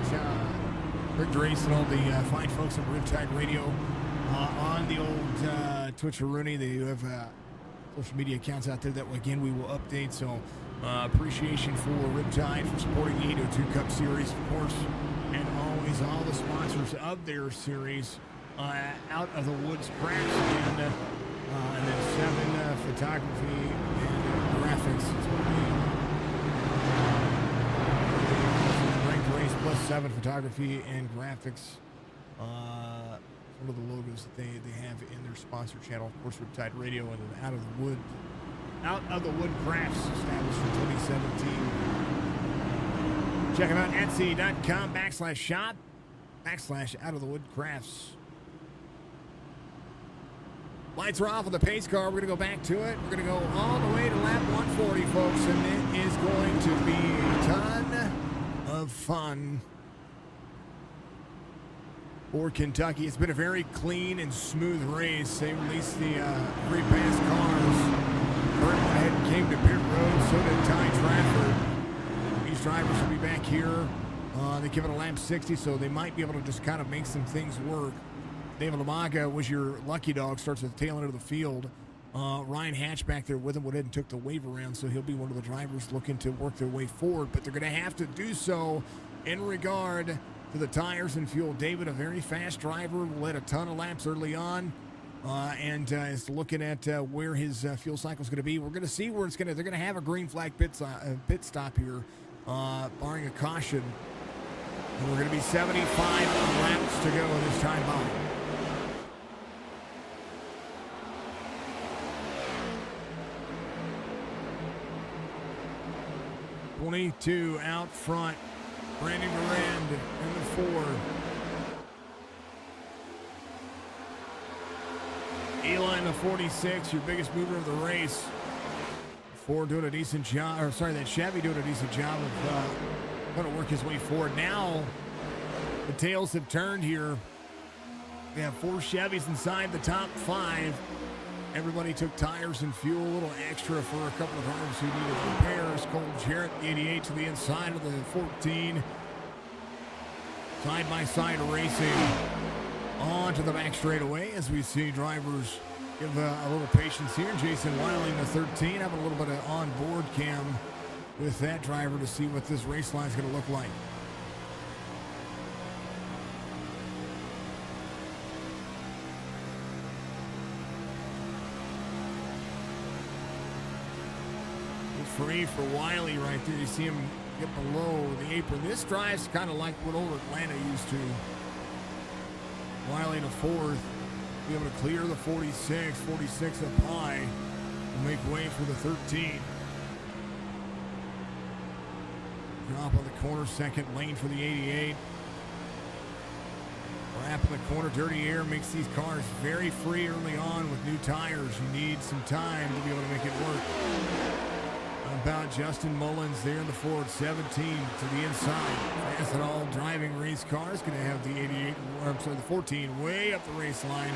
B: Rick Drace and all the fine folks at Riptide Radio on the old Twitch-a-rooney. They have social media accounts out there that, again, we will update. So appreciation for Riptide for supporting the 802 Cup Series, of course, and always all the sponsors of their series, Out of the Woods Crafts, and then 7 Photography and Graphics. Ranked Race plus 7 Photography and Graphics. One of the logos that they have in their sponsor channel, of course, Riptide Radio, and then Out of the Wood Crafts, established in 2017. Check them out, etsy.com/shop /Out of the Wood Crafts. Lights are off on the pace car. We're going to go back to it. We're going to go all the way to lap 140, folks, and it is going to be a ton of fun for Kentucky. It's been a very clean and smooth race. They released the three fast cars. Burton ahead came to pit road. So did Ty Trafford. These drivers will be back here. They give it a lap 60, so they might be able to just kind of make some things work. David Lamaga was your lucky dog, starts at the tail end of the field. Ryan Hatch back there with him went ahead and took the wave around, so he'll be one of the drivers looking to work their way forward. But they're going to have to do so in regard to the tires and fuel. David, a very fast driver, led a ton of laps early on, and is looking at where his fuel cycle is going to be. We're going to see where it's going to. They're going to have a green flag pit stop here, barring a caution. And we're going to be 75 laps to go this time by. 22 out front. Brandon Durand in the 4. Eli in the 46, your biggest mover of the race. Ford doing a decent job, or sorry, that Chevy doing a decent job of going to work his way forward. Now, the tails have turned here. We have 4 Chevys inside the top 5. Everybody took tires and fuel, a little extra for a couple of drivers who needed repairs. Cole Jarrett, the 88, to the inside of the 14. Side-by-side racing onto the back straightaway as we see drivers give a little patience here. Jason Wiley in the 13, having a little bit of on-board cam with that driver to see what this race line is going to look like. Free for Wiley right there. You see him get below the apron. This drive's kind of like what old Atlanta used to. Wiley in the 4th. Be able to clear the 46 up high and make way for the 13. Drop on the corner, second lane for the 88. Wrap in the corner, dirty air makes these cars very free early on with new tires. You need some time to be able to make it work. About Justin Mullins there in the Ford 17 to the inside. Fast and all driving race cars going to have the 88, or I'm sorry, the 14 way up the race line.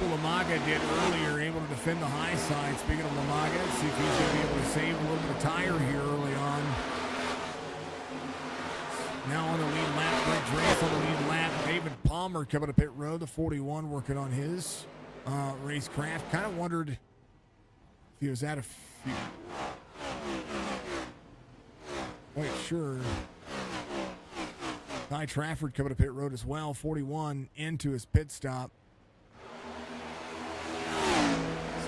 B: Lamaga did earlier, able to defend the high side. Speaking of Lamaga, see if he's going to be able to save a little bit of tire here early on. Now on the lead lap, Brett Drace on the lead lap. David Palmer coming to pit road, the 41, working on his racecraft. Kind of wondered if he was out of fuel. Quite sure. Ty Trafford coming to pit road as well, 41 into his pit stop.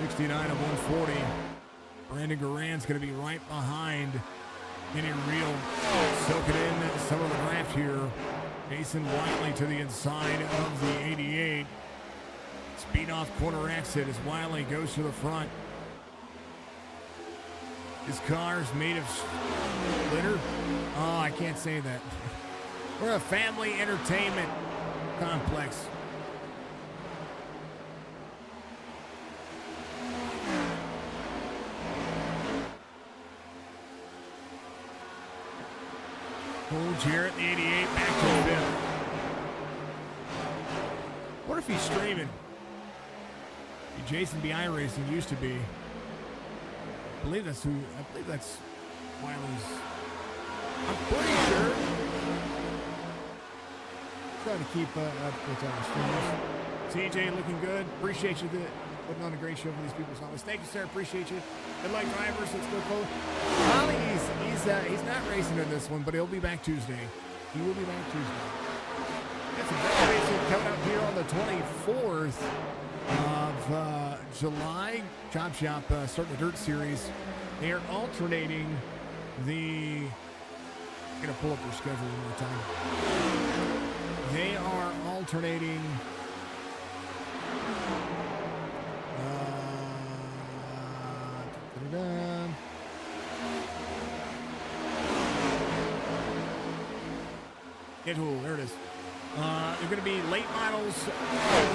B: 69 of 140. Brandon Duran's going to be right behind. Getting real, soaking in some of the draft here. Jason Wiley to the inside of the 88. Speed off corner exit as Wiley goes to the front. His car's made of glitter. Oh, I can't say that. We're a family entertainment complex. Cole Jarrett, the 88, back to the 5th. What if he's streaming? Jason B.I. Racing used to be. I believe that's Wiley's, I'm pretty sure, trying to keep up with our streams. CJ looking good. Appreciate you putting on a great show for these people as always. Thank you, sir. Appreciate you. Good luck, drivers. Let's go, Cole. Holly, he's not racing in this one, but he'll be back Tuesday. He will be back Tuesday. Got some better racing coming up here on the 24th of July. Chop Shop starting the Dirt Series. They are alternating the... I'm going to pull up their schedule one more time. They are alternating... There it is. They're going to be late models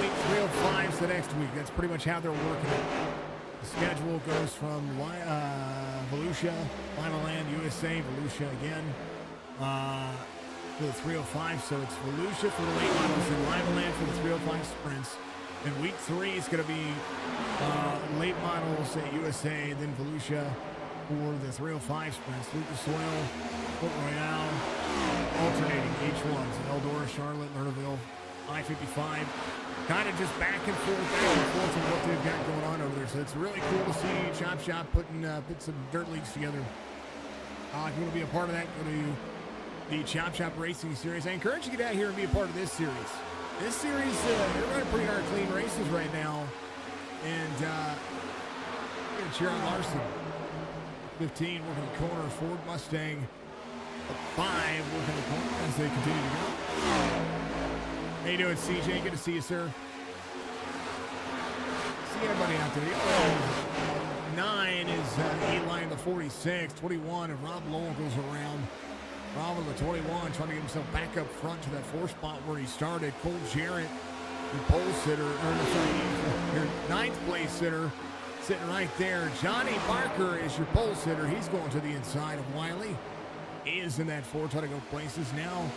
B: week 305s the next week. That's pretty much how they're working it. The schedule goes from Volusia, Lima Land, USA, Volusia again, for the 305. So it's Volusia for the late models and Lima Land for the 305 sprints. And week 3 is going to be late models at USA, then Volusia for the 305 sprints. Lucas Oil, Port Royale, alternating each one. So Eldora, Charlotte, Lernerville, I-55. Kind of just back and forth with what they've got going on over there. So it's really cool to see Chop Shop put some dirt leagues together. If you want to be a part of that, go to the Chop Shop Racing Series. I encourage you to get out here and be a part of this series. This series, they're running pretty hard clean races right now. And we're going to cheer on Larson. 15 working the corner, Ford Mustang. 5 working the corner as they continue to go. How you doing, CJ? Good to see you, sir. See everybody out there. 9 is Eli in the 46. 21 and Rob Lowell goes around. Rob in the 21 trying to get himself back up front to that 4 spot where he started. Cole Jarrett, your pole sitter, your 9th place sitter, sitting right there. Johnny Barker is your pole sitter. He's going to the inside of Wiley. He is in that 4, trying to go places now.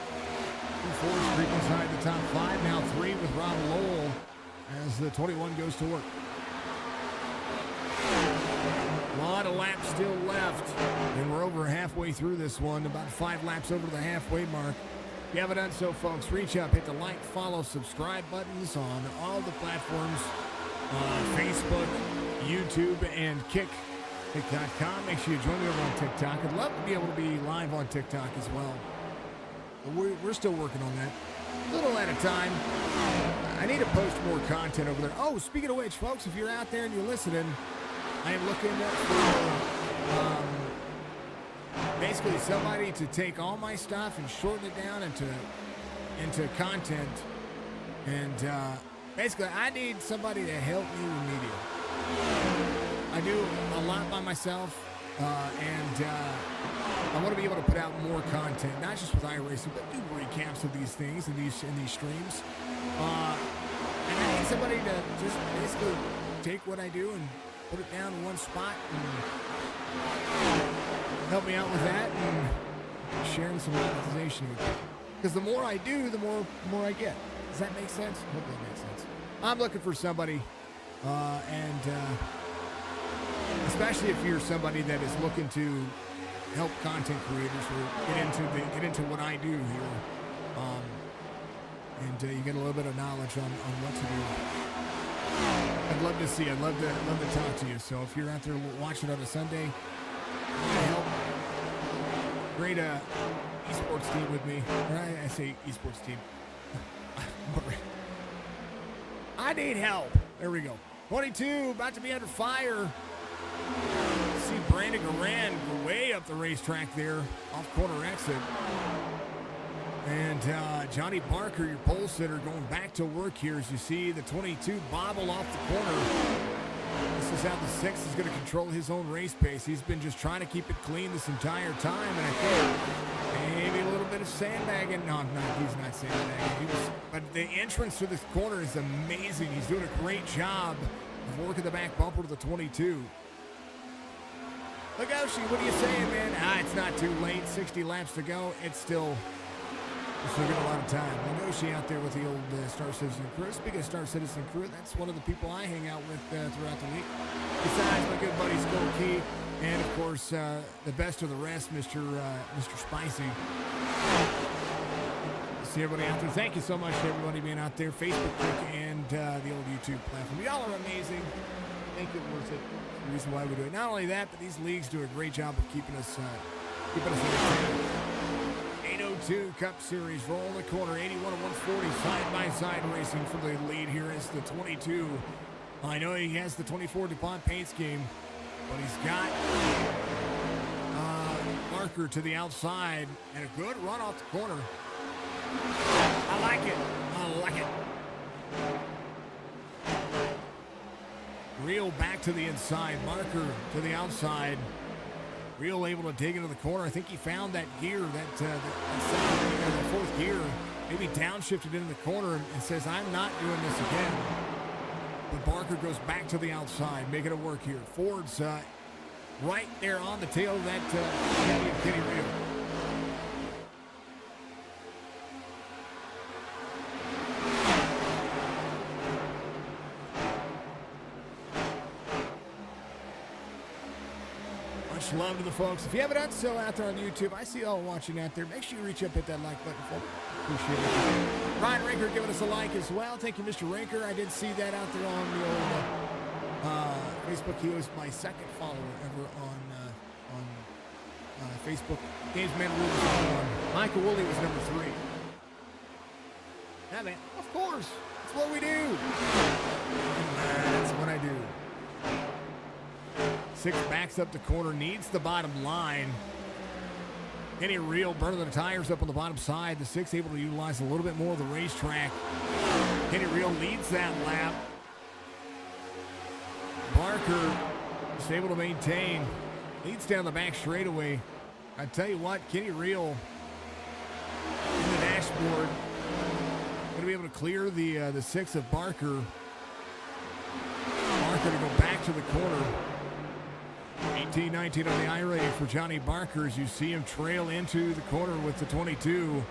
B: 2 4 streak inside the top 5. Now 3 with Rob Lowell as the 21 goes to work. A lot of laps still left, and we're over halfway through this one, about 5 laps over the halfway mark. If you haven't done so, folks, reach up, hit the like, follow, subscribe buttons on all the platforms, Facebook, YouTube, and Kick.com. Make sure you join me over on TikTok. I'd love to be able to be live on TikTok as well. We're still working on that. A little at a time. I need to post more content over there. Oh, speaking of which, folks, if you're out there and you're listening, I am looking for basically somebody to take all my stuff and shorten it down into content. And basically, I need somebody to help me with media. I do a lot by myself, and I want to be able to put out more content, not just with iRacing, but do recaps of these things in these streams. And I need somebody to just basically take what I do and put it down in one spot and help me out with that and sharing some monetization with you. Because the more I do, the more I get. Does that make sense? I hope that makes sense. I'm looking for somebody, and especially if you're somebody that is looking to help content creators or get into what I do here, and you get a little bit of knowledge on what to do. I'd love to see you. I'd love to talk to you. So if you're out there watching on a Sunday, help great eSports team with me. Right? I say eSports team. I need help. There we go. 22 about to be under fire. See Brandon Garan way up the racetrack there, off corner exit. And Johnny Barker, your pole sitter, going back to work here as you see the 22 bobble off the corner. This is how the 6 is going to control his own race pace. He's been just trying to keep it clean this entire time, and I think maybe a little bit of sandbagging. No, he's not sandbagging. But the entrance to this corner is amazing. He's doing a great job of working the back bumper to the 22. Lagoshi, what are you saying, man? It's not too late. 60 laps to go. It's still got a lot of time. Lagoshi out there with the old Star Citizen crew. Speaking of Star Citizen crew, that's one of the people I hang out with throughout the week. Besides my good buddy Skull Key, And, of course, the best of the rest, Mr. Spicy. See everybody out there. Thank you so much to everybody being out there. Facebook, Twitter, and the old YouTube platform. Y'all are amazing. Thank you, worth it. The reason why we do it. Not only that, but these leagues do a great job of keeping us entertained. 802 Cup Series, roll the corner, 81 to 140, side-by-side racing for the lead here is the 22. I know he has the 24 DuPont paint scheme, but he's got Marker to the outside and a good run off the corner. I like it. I like it. Real back to the inside, Marker to the outside. Real able to dig into the corner. I think he found that gear, that fourth gear, maybe downshifted into the corner and says, I'm not doing this again. But Barker goes back to the outside, making it work here. Ford's right there on the tail of that Kenny Real. Much love to the folks. If you haven't done so out there on YouTube, I see you all watching out there. Make sure you reach up, hit that like button for me. Appreciate it. Ryan Rinker giving us a like as well. Thank you, Mr. Rinker. I did see that out there on the old Facebook. He was my second follower ever on Facebook. Games Man Rule was number 1. Michael Woolley was number 3. Yeah, man. Of course. That's what we do. That's what I do. 6 backs up the corner, needs the bottom line. Kenny Real burning the tires up on the bottom side. The 6 able to utilize a little bit more of the racetrack. Kenny Real leads that lap. Barker is able to maintain. Leads down the back straightaway. I tell you what, Kenny Real in the dashboard. Going to be able to clear the 6 of Barker. Barker to go back to the corner. 18-19 on the iRating for Johnny Barker as you see him trail into the corner with the 22,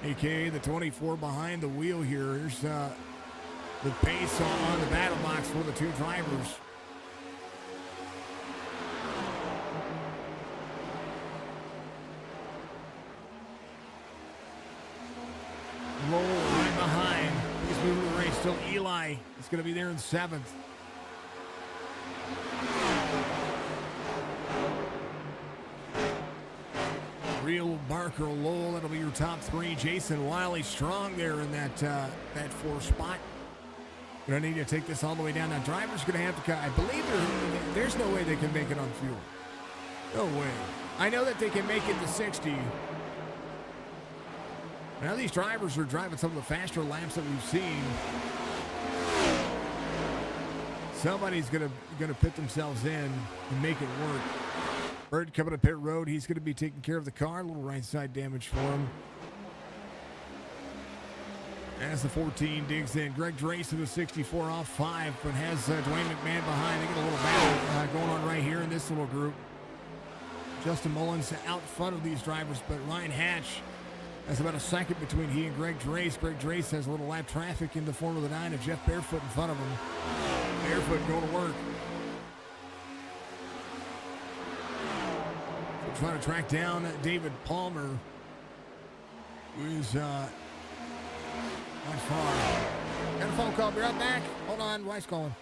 B: a.k.a. the 24 behind the wheel here. Here's the pace on the battle box for the 2 drivers. Roll right behind. He's moving the race. Still Eli is going to be there in 7th. Real, Barker, Lowell, that'll be your top 3. Jason Wiley strong there in that 4 spot. Gonna need to take this all the way down. Now driver's gonna have to, I believe there's no way they can make it on fuel. No way. I know that they can make it to 60. Now these drivers are driving some of the faster laps that we've seen. Somebody's gonna put themselves in and make it work. Bird coming to pit road. He's going to be taking care of the car. A little right side damage for him. As the 14 digs in. Greg Drace to the 64 off 5, but has Dwayne McMahon behind. They get a little battle going on right here in this little group. Justin Mullins out front of these drivers, but Ryan Hatch has about a second between he and Greg Drace. Greg Drace has a little lap traffic in the form of the 9 of Jeff Barefoot in front of him. Barefoot going to work. Trying to track down David Palmer, who is not far. Got a phone call. Be right back. Hold on. Wife's calling.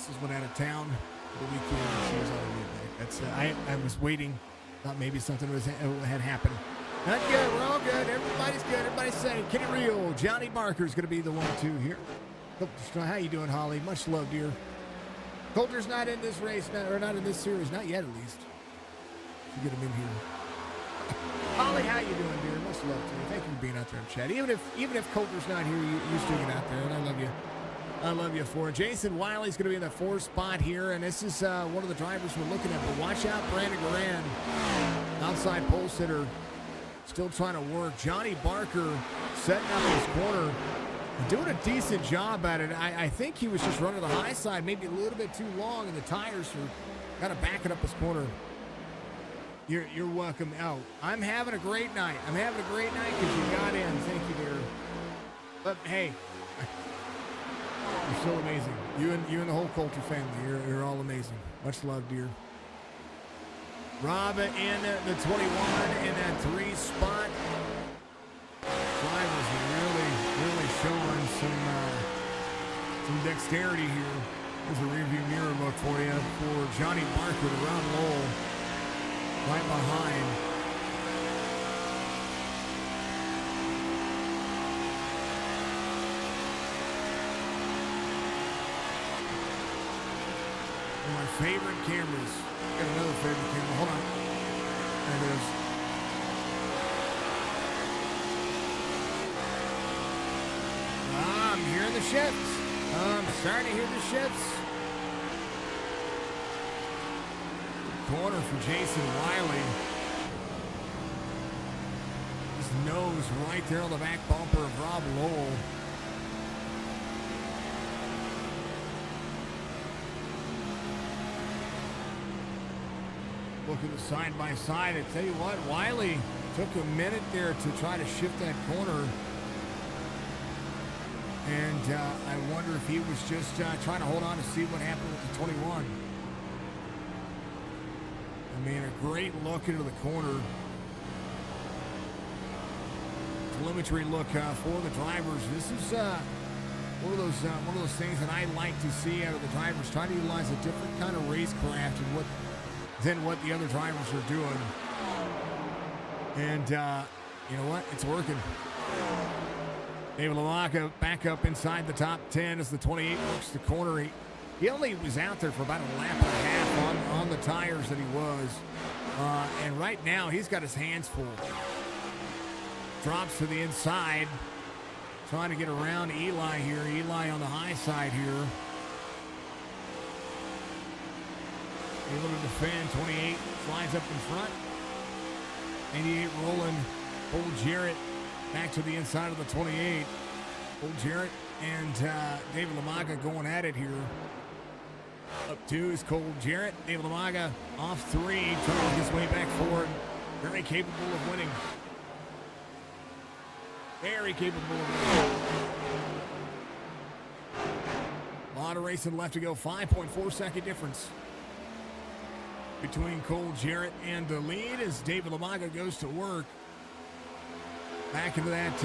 B: missus went out of town for the weekend. And she was on her way back. That's I was waiting. Thought maybe something had happened. Not good. We're all good. Everybody's good. Everybody's safe. Kenny Real, Johnny Barker's going to be the 1-2 here. How you doing, Holly? Much love, dear. Coulter's not in this race, or not in this series. Not yet, at least. You get him in here. Holly, how you doing, dear? Much love to you. Thank you for being out there in chat. Even if Coulter's not here, you still get out there, and I love you. I love you for it. Jason Wiley's going to be in the 4th spot here, and this is one of the drivers we're looking at. But watch out, Brandon Garan, outside pole sitter, still trying to work. Johnny Barker setting up his corner, doing a decent job at it. I think he was just running the high side, maybe a little bit too long, and the tires are kind of backing up his corner. You're welcome out. I'm having a great night. I'm having a great night because you got in. Thank you, dear. But hey, you're still amazing. You and the whole Coulter family. You're all amazing. Much love, dear. Rob in the 21 in that 3 spot. Drivers really showing some dexterity here. There's a rearview mirror look for you for Johnny Barker to Ron Lowell right behind. One of my favorite cameras. Got another favorite camera. Hold on. There it is. I'm hearing the shifts. I'm starting to hear the shifts. Corner for Jason Wiley. His nose right there on the back bumper of Rob Lowell. Look at the side-by-side. I tell you what, Wiley took a minute there to try to shift that corner. And I wonder if he was just trying to hold on to see what happened with the 21. I mean, a great look into the corner. Telemetry look for the drivers. This is one of those things that I like to see out of the drivers. Try to utilize a different kind of racecraft than what the other drivers are doing. And you know what? It's working. David LaMaca back up inside the top 10 as the 28 works the corner. He only was out there for about a lap and a half on the tires that he was. And right now, he's got his hands full. Drops to the inside. Trying to get around Eli here. Eli on the high side here. Able to defend. 28 slides up in front. 88 rolling. Old Jarrett back to the inside of the 28. Old Jarrett and David LaMaga going at it here. Up 2 is Cole Jarrett. David LaMaga off 3, trying to work his way back forward. Very capable of winning. Very capable of winning. A lot of racing left to go. 5.4 second difference between Cole Jarrett and the lead as David LaMaga goes to work. Back into that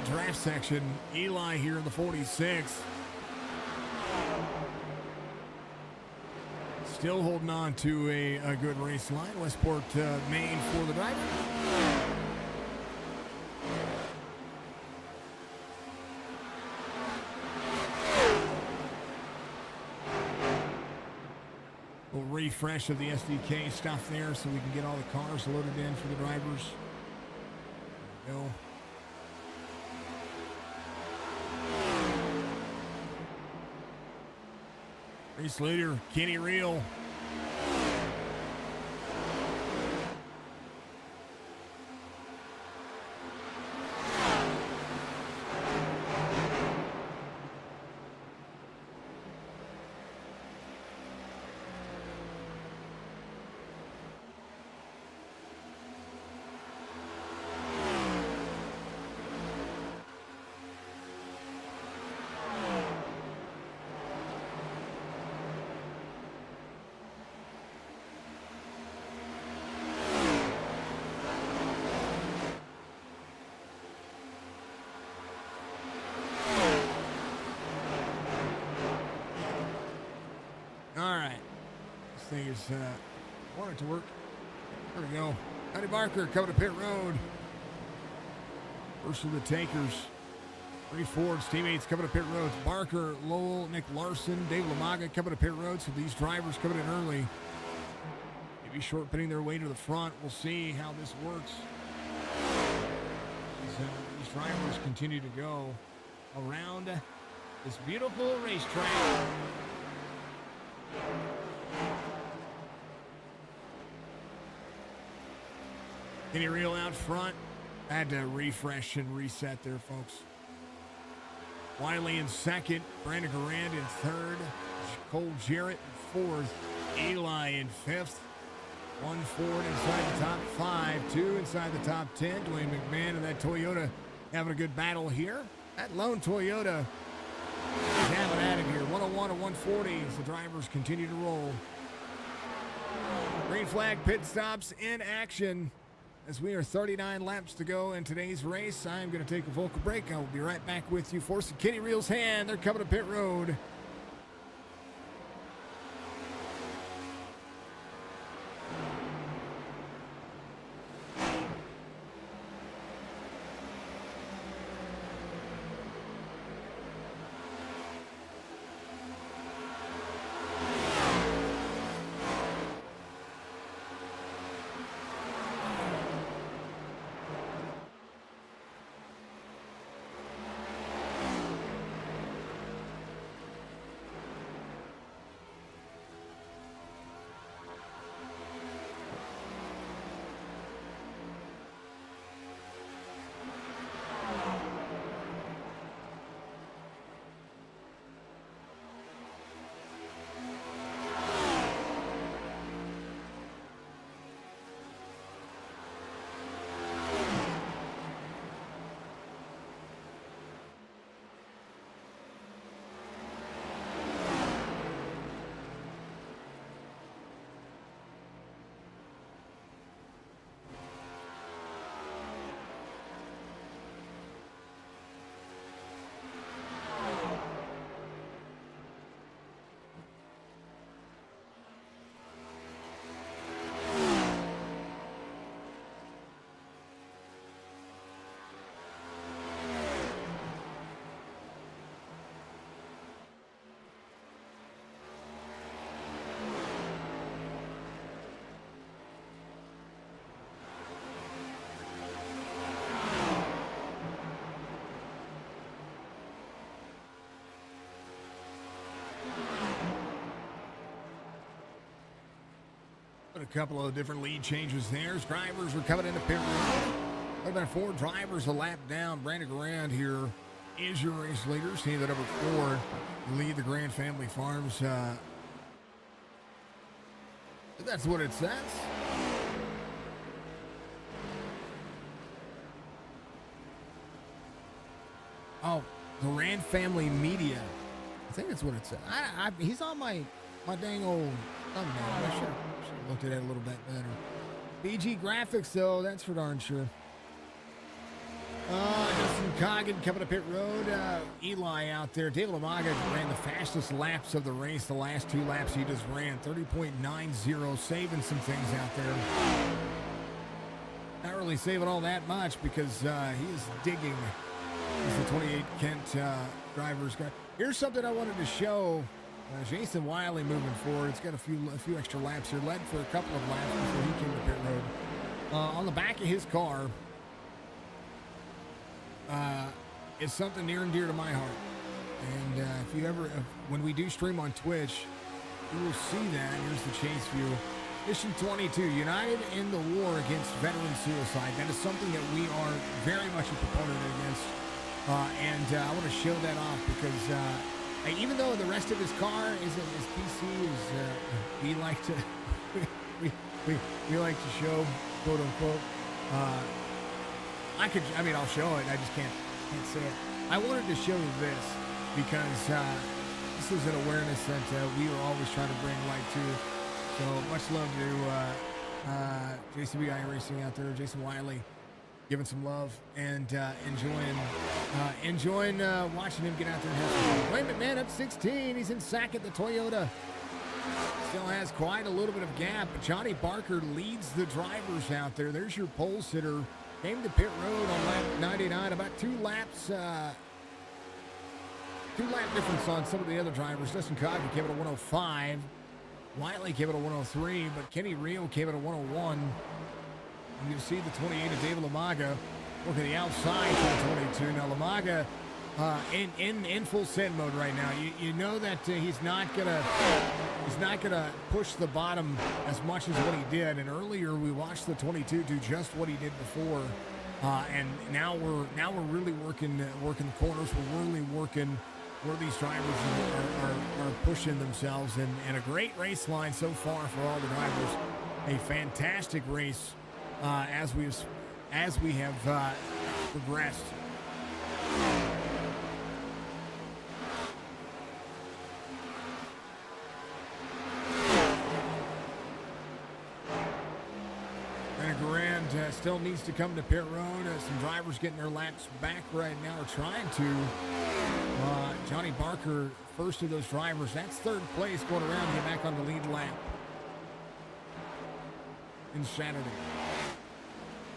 B: draft section. Eli here in the 46. Still holding on to a good race line. Westport, Maine for the driver. A little refresh of the SDK stuff there so we can get all the cars loaded in for the drivers. There we go. Race leader, Kenny Real. always want it to work. There we go. Johnny Barker coming to pit road. First of the takers. 3 Ford's teammates coming to pit road. Barker, Lowell, Nick Larson, Dave Lamaga coming to pit road. So these drivers coming in early. Maybe short pitting their way to the front. We'll see how this works. These drivers continue to go around this beautiful racetrack. Kenny Reel out front. I had to refresh and reset there, folks. Wiley in second. Brandon Garand in third. Cole Jarrett in fourth. Eli in fifth. 1 Ford inside the top 5. 2 inside the top 10. Dwayne McMahon and that Toyota having a good battle here. That lone Toyota is having at it here. 101 to 140 as the drivers continue to roll. Green flag pit stops in action. As we are 39 laps to go in today's race, I'm going to take a vocal break. I will be right back with you. Forcing Kenny Reel's hand. They're coming to pit road. A couple of different lead changes there. As drivers were coming into pit road. There have been 4 drivers a lap down. Brandon Garand here is your race leader. See that number 4 lead the Grand Family Farms. That's what it says. Oh, Grand Family Media. I think that's what it said. He's on my dang old thumbnail. I should have looked at it a little bit better. BG Graphics, though, that's for darn sure. Justin Coggin coming to pit road. Eli out there. David Lamaga ran the fastest laps of the race. The last 2 laps he just ran. 30.90, saving some things out there. Not really saving all that much because he is digging. He's the 28 Kent driver's guy. Here's something I wanted to show. Jason Wiley moving forward. It's got a few extra laps here. Led for a couple of laps before he came to pit road. On the back of his car is something near and dear to my heart. And when we do stream on Twitch, you will see that. Here's the chase view. Mission 22, United in the War Against Veteran Suicide. That is something that we are very much a proponent against. And I want to show that off because even though the rest of his car isn't as PC as we like to we like to show, quote unquote. I'll show it. I just can't say it. I wanted to show this because this is an awareness that we are always trying to bring light to. So much love to JCB iRacing out there, Jason Wiley, giving some love and enjoying watching him get out there and have some fun. Wayne McMahon up 16. He's in second, the Toyota. Still has quite a little bit of gap, but Johnny Barker leads the drivers out there. There's your pole sitter. Came to pit road on lap 99, about 2 laps, 2-lap difference on some of the other drivers. Dustin Coggan came at a 105. Wiley came at a 103, but Kenny Rio came at a 101. And you see the 28 of David Lamaga. Look at the outside for the 22. Now Lamaga in full send mode right now. You know that he's not gonna push the bottom as much as what he did. And earlier we watched the 22 do just what he did before. And now we're really working the corners. We're really working where these drivers are pushing themselves. And a great race line so far for all the drivers. A fantastic race as we have progressed. Still needs to come to pit road. Some drivers getting their laps back right now, or trying to. Johnny Barker, first of those drivers. That's third place, going around to get back on the lead lap in Saturday.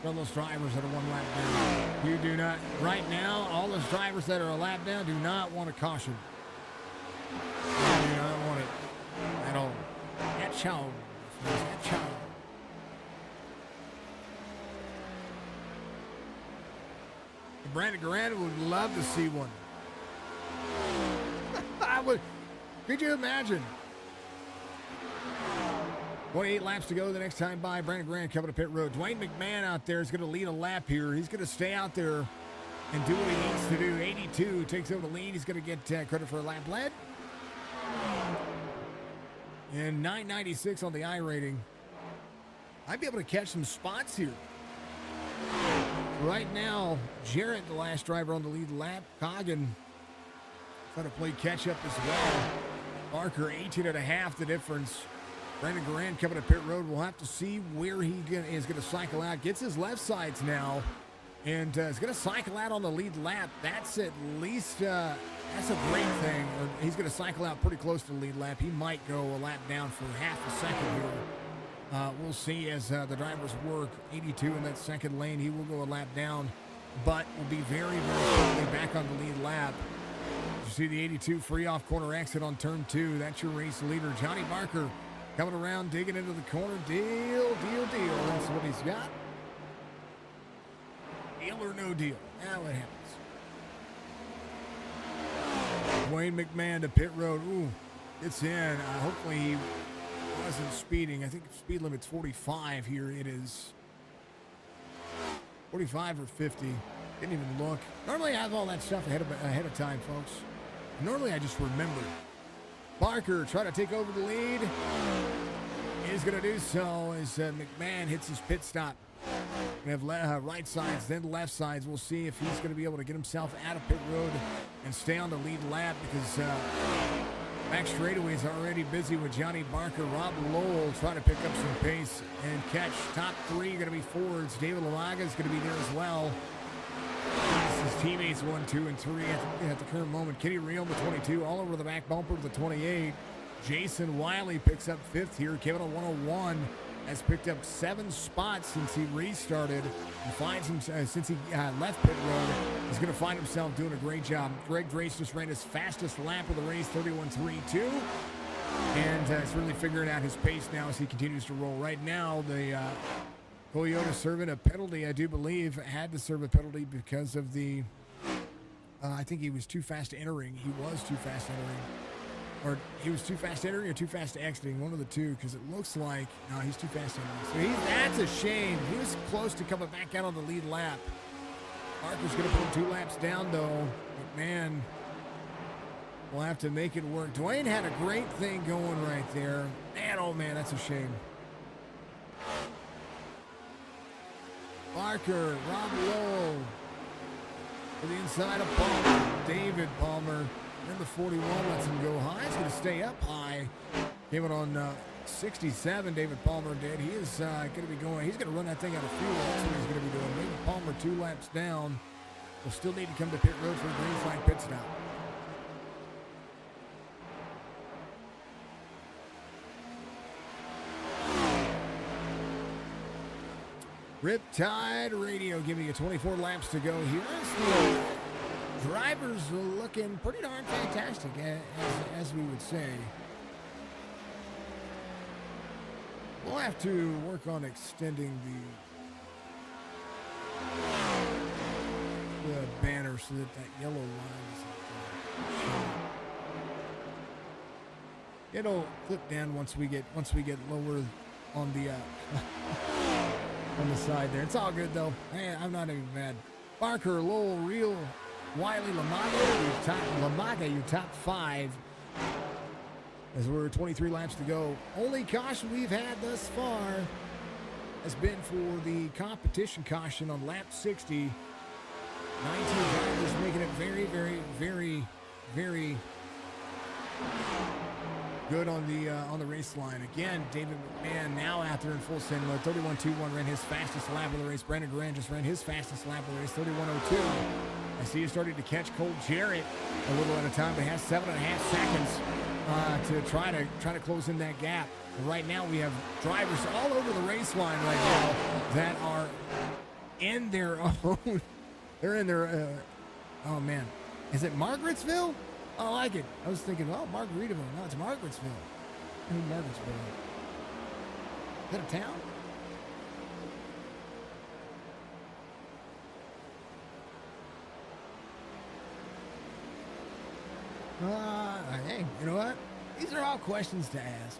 B: All those drivers that are 1 lap down. You do not, right now, all those drivers that are a lap down do not want a caution. You do not want it at all. That's how. That's how. Brandon Garand would love to see one. I would. Could you imagine? 28 laps to go the next time by. Brandon Garand coming to pit road. Dwayne McMahon out there is going to lead a lap here. He's going to stay out there and do what he needs to do. 82 takes over the lead. He's going to get credit for a lap led. And 996 on the I rating. I'd be able to catch some spots here. Right now, Jarrett, the last driver on the lead lap. Coggan trying to play catch-up as well. Barker, 18.5 the difference. Brandon Garand coming to pit road. We'll have to see where he is going to cycle out. Gets his left sides now. And is going to cycle out on the lead lap. That's at least, that's a great thing. Or he's going to cycle out pretty close to the lead lap. He might go a lap down for half a second here. We'll see as the drivers work. 82 in that second lane. He will go a lap down, but will be very, very quickly back on the lead lap. You see the 82 free off corner exit on turn 2. That's your race leader. Johnny Barker coming around, digging into the corner. Deal. That's what he's got. Deal or no deal. Now what happens? Wayne McMahon to pit road. Ooh, it's in. Hopefully he wasn't speeding. I think speed limit's 45 here. It is 45 or 50. Didn't even look. Normally I have all that stuff ahead of time, folks. Normally I just remember. Barker trying to take over the lead. Is going to do so as McMahon hits his pit stop. We have right sides, then left sides. We'll see if he's going to be able to get himself out of pit road and stay on the lead lap, because back straightaway is already busy with Johnny Barker. Rob Lowell trying to pick up some pace and catch. Top 3 going to be Fords. David Lamaga is going to be there as well. His teammates 1, 2, and 3 at the current moment. Kenny Real, the 22, all over the back bumper of the 28. Jason Wiley picks up 5th here. Kevin 101 has picked up 7 spots since he restarted, and finds him since he left pit road. He's going to find himself doing a great job. Greg Drace just ran his fastest lap of the race, 31.32, and he's really figuring out his pace now as he continues to roll. Right now, the Toyota serving a penalty, I do believe, had to serve a penalty because of the. I think he was too fast entering. He was too fast entering. Or he was too fast entering or too fast exiting, one of the two, because it looks like, no, he's too fast entering. So that's a shame. He was close to coming back out on the lead lap. Parker's going to put him 2 laps down, though. McMahon will have to make it work. Dwayne had a great thing going right there. Man, oh man, that's a shame. Barker, Rob Lowell to the inside of Palmer. David Palmer. And the 41 lets him go high. He's going to stay up high. Came it on 67, David Palmer did. He is going to be going. He's going to run that thing out of fuel. That's what he's going to be doing. David Palmer 2 laps down. Will still need to come to pit road for a green flag pit stop. Riptide Radio giving you 24 laps to go here. The drivers are looking pretty darn fantastic, as we would say. We'll have to work on extending the banner so that yellow line is it'll clip down once we get lower on the on the side there. It's all good though. Hey, I'm not even mad. Barker, Lowell, Real, Wiley, Lamaga, your top 5. As we're 23 laps to go. Only caution we've had thus far has been for the competition caution on lap 60. 19 drivers making it very, very, very, very good on the race line. Again, David McMahon now out there in full send mode. 31.21 ran his fastest lap of the race. Brandon Duran just ran his fastest lap of the race. 31.02. I see you starting to catch Cole Jarrett a little at a time, but he has 7.5 seconds to try to close in that gap. And right now we have drivers all over the race line right now that are in their own. They're in their. Oh man, is it Margarettsville? I like it. I was thinking, oh, Margaritaville. No, it's Margarettsville. Who's Margarettsville? Is that a town? Hey, you know what? These are all questions to ask.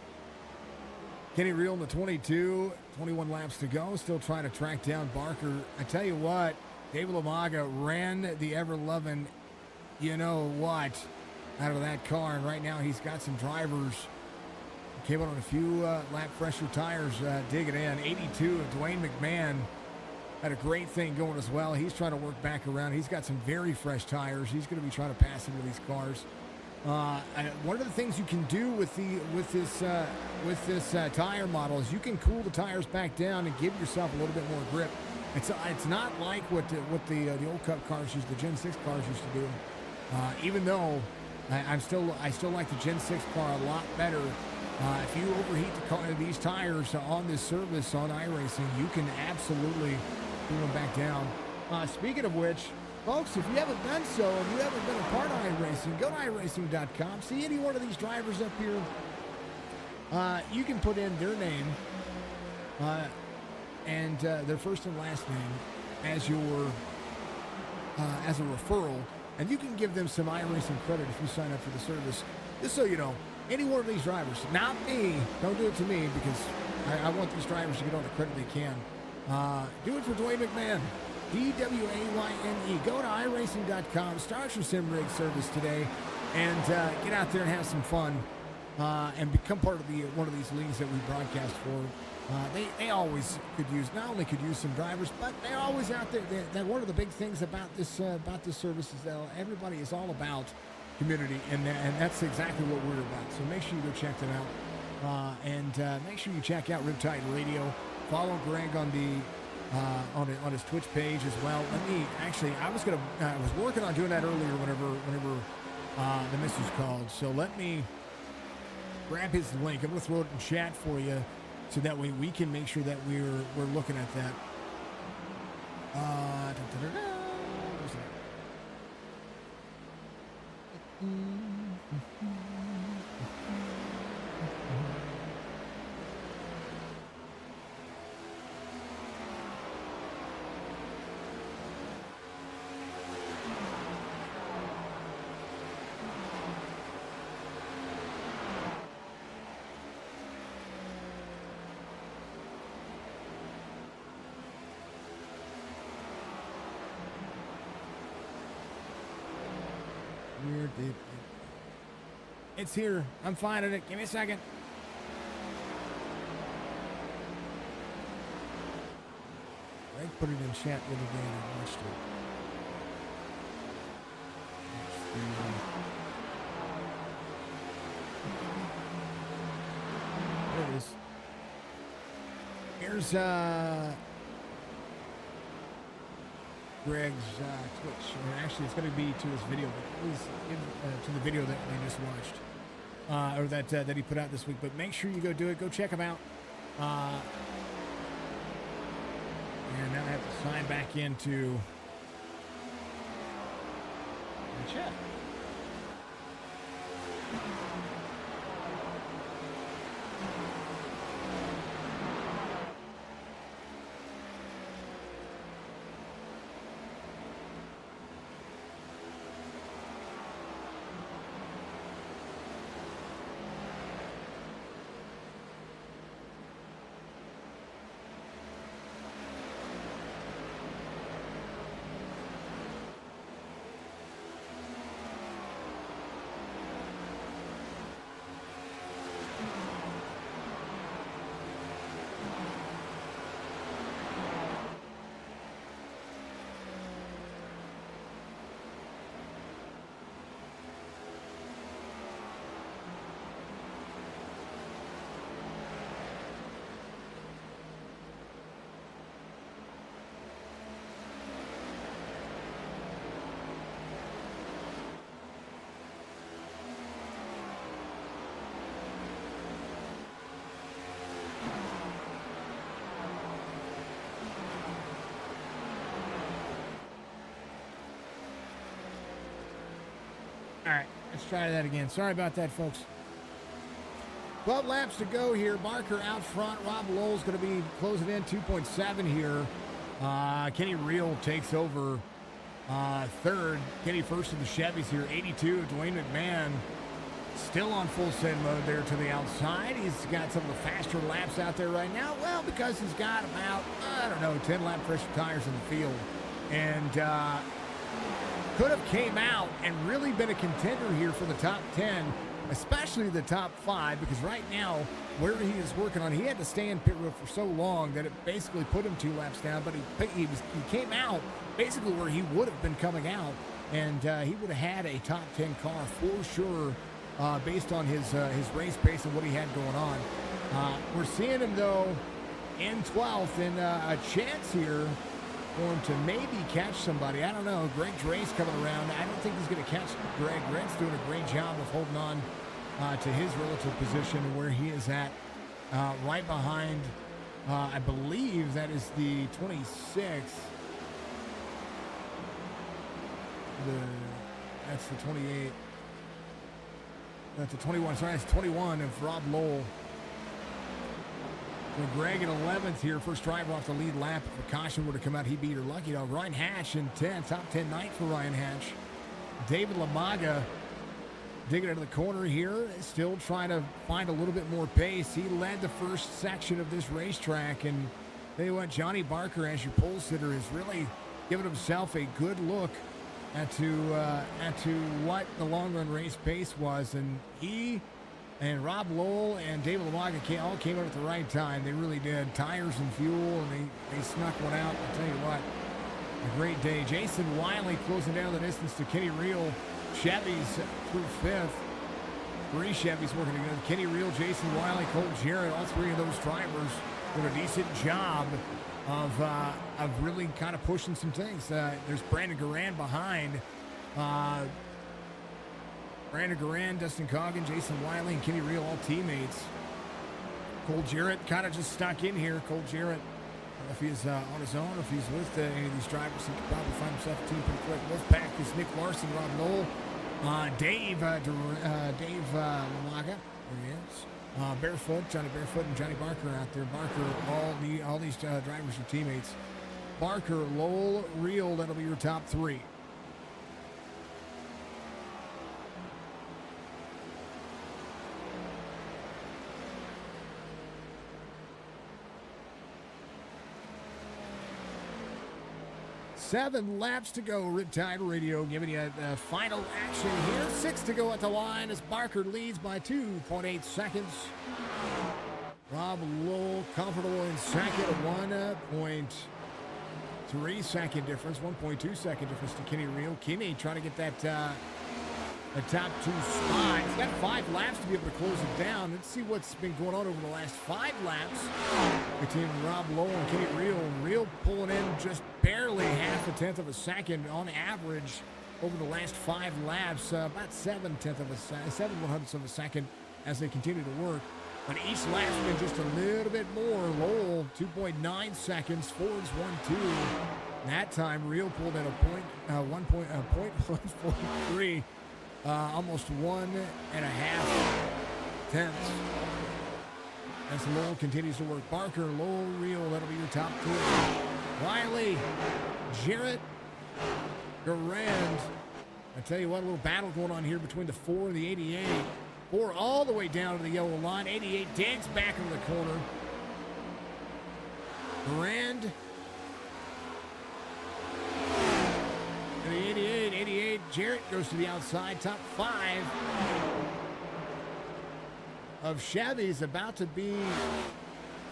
B: Kenny Real in the 22, 21 laps to go. Still trying to track down Barker. I tell you what, David Lamaga ran the ever-loving, you know what, out of that car. And right now he's got some drivers. Came out on a few lap fresher tires, digging in. 82, Dwayne McMahon had a great thing going as well. He's trying to work back around. He's got some very fresh tires. He's going to be trying to pass into these cars. One of the things you can do with this tire model is you can cool the tires back down and give yourself a little bit more grip. It's not like what the old Cup cars used, the Gen 6 cars used to do. Even though I still like the Gen 6 car a lot better. If you overheat these tires on this service on iRacing, you can absolutely bring them back down. Speaking of which, folks, if you haven't done so, and you haven't been a part of iRacing, go to iRacing.com. See any one of these drivers up here. You can put in their name and their first and last name as your as a referral, and you can give them some iRacing credit if you sign up for the service. Just so you know, any one of these drivers, not me, don't do it to me, because I want these drivers to get all the credit they can. Do it for Dwayne McMahon. DWAYNE. Go to iRacing.com. Start your sim rig service today, and get out there and have some fun, and become part of one of these leagues that we broadcast for. They always not only could use some drivers, but they're always out there. They're one of the big things about this service is that everybody is all about community, and that's exactly what we're about. So make sure you go check them out, and make sure you check out Riptide Radio. Follow Greg on on his Twitch page as well. I was working on doing that earlier whenever the missus called. So let me grab his link. I'm gonna throw it in chat for you, so that way we can make sure that we're looking at that. It's here. I'm finding it. Give me a second. Greg put it in chat the other day and I watched it. There it is. Here's Greg's Twitch. And actually, it's going to be to his video, but please give to the video that we just watched, or that he put out this week. But make sure you go do it. Go check him out. Sign back into the chat. All right, let's try that again. Sorry about that, folks. 12 laps to go here. Barker out front. Rob Lowell's going to be closing in 2.7 here. Kenny Reel takes over third. Kenny first in the Chevys here. 82. Dwayne McMahon still on full send mode there to the outside. He's got some of the faster laps out there right now. Well, because he's got about, 10 lap pressure tires in the field. And could have came out and really been a contender here for the top 10, especially the top 5, because right now, where he is working on, he had to stay in pit road for so long that it basically put him 2 laps down, but he came out basically where he would have been coming out, and he would have had a top 10 car for sure, based on his race pace and what he had going on. We're seeing him, though, in 12th, and a chance here for him to maybe catch somebody. I don't know. Greg Dre's coming around. I don't think he's going to catch Greg. Greg's doing a great job of holding on to his relative position where he is at, right behind, I believe that is the 26. That's the 28. That's the 21. Sorry, it's 21 of Rob Lowell. So Greg in 11th here, first driver off the lead lap. If a caution would have come out, he beat her lucky dog. Ryan Hatch in 10th, top 10 night for Ryan Hatch. David Lamaga digging into the corner here, still trying to find a little bit more pace. He led the first section of this racetrack, and tell you what, Johnny Barker, as your pole sitter, is really giving himself a good look at to what the long run race pace was, and he and Rob Lowell and David Lamaga all came out at the right time. They really did. Tires and fuel, and they snuck one out. I'll tell you what, a great day. Jason Wiley closing down the distance to Kenny Reel. Chevys through 5th. 3 Chevys working together. Kenny Reel, Jason Wiley, Cole Jarrett, all 3 of those drivers did a decent job of really kind of pushing some things. There's Brandon Garand behind. Brandon Garand, Dustin Coggin, Jason Wiley, and Kenny Reel, all teammates. Cole Jarrett kind of just stuck in here. Cole Jarrett, if he's on his own, if he's with any of these drivers, he could probably find himself a team pretty quick. Wolfpack is Nick Larson, Rob Lowell, Dave Lamaga, there he is. Barefoot, Johnny Barefoot, and Johnny Barker out there. Barker, all these drivers are teammates. Barker, Lowell, Reel, that'll be your top 3. Seven laps to go. Riptide Radio giving you the final action here. 6 to go at the line as Barker leads by 2.8 seconds. Rob Lowell comfortable in second. 1.3 second difference. 1.2 second difference to Kenny Reel. Kenny trying to get that the top 2 spot. He's got 5 laps to be able to close it down. Let's see what's been going on over the last 5 laps between Rob Lowell and Kenny Reel. Reel pulling in just barely half a tenth of a second on average over the last 5 laps. About 7 1/10 of a second as they continue to work. But each lap's been just a little bit more. Lowell, 2.9 seconds. Ford's 1.2. That time, Real pulled in a point 1.43. Almost 1.5 tenths. As Lowell continues to work. Barker, Lowell, Real, that'll be your top two. Wiley, Jarrett, Durand. I tell you what, a little battle going on here between the 4 and the 88. 4 all the way down to the yellow line. 88 digs back into the corner. Durand. To the 88. 88. Jarrett goes to the outside. Top 5 of Chevy's about to be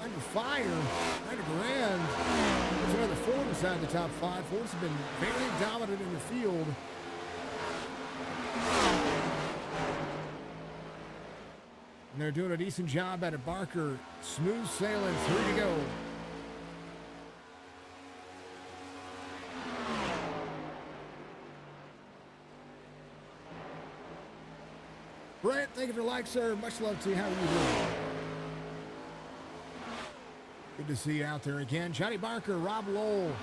B: under fire. Right at Durand. There's another Ford inside the top 5. Ford's have been very dominant in the field. And they're doing a decent job at it. Barker, smooth sailing, 3 to go. Brent, thank you for the like, sir. Much love to you. How are you doing? Good to see you out there again. Johnny Barker, Rob Lowell.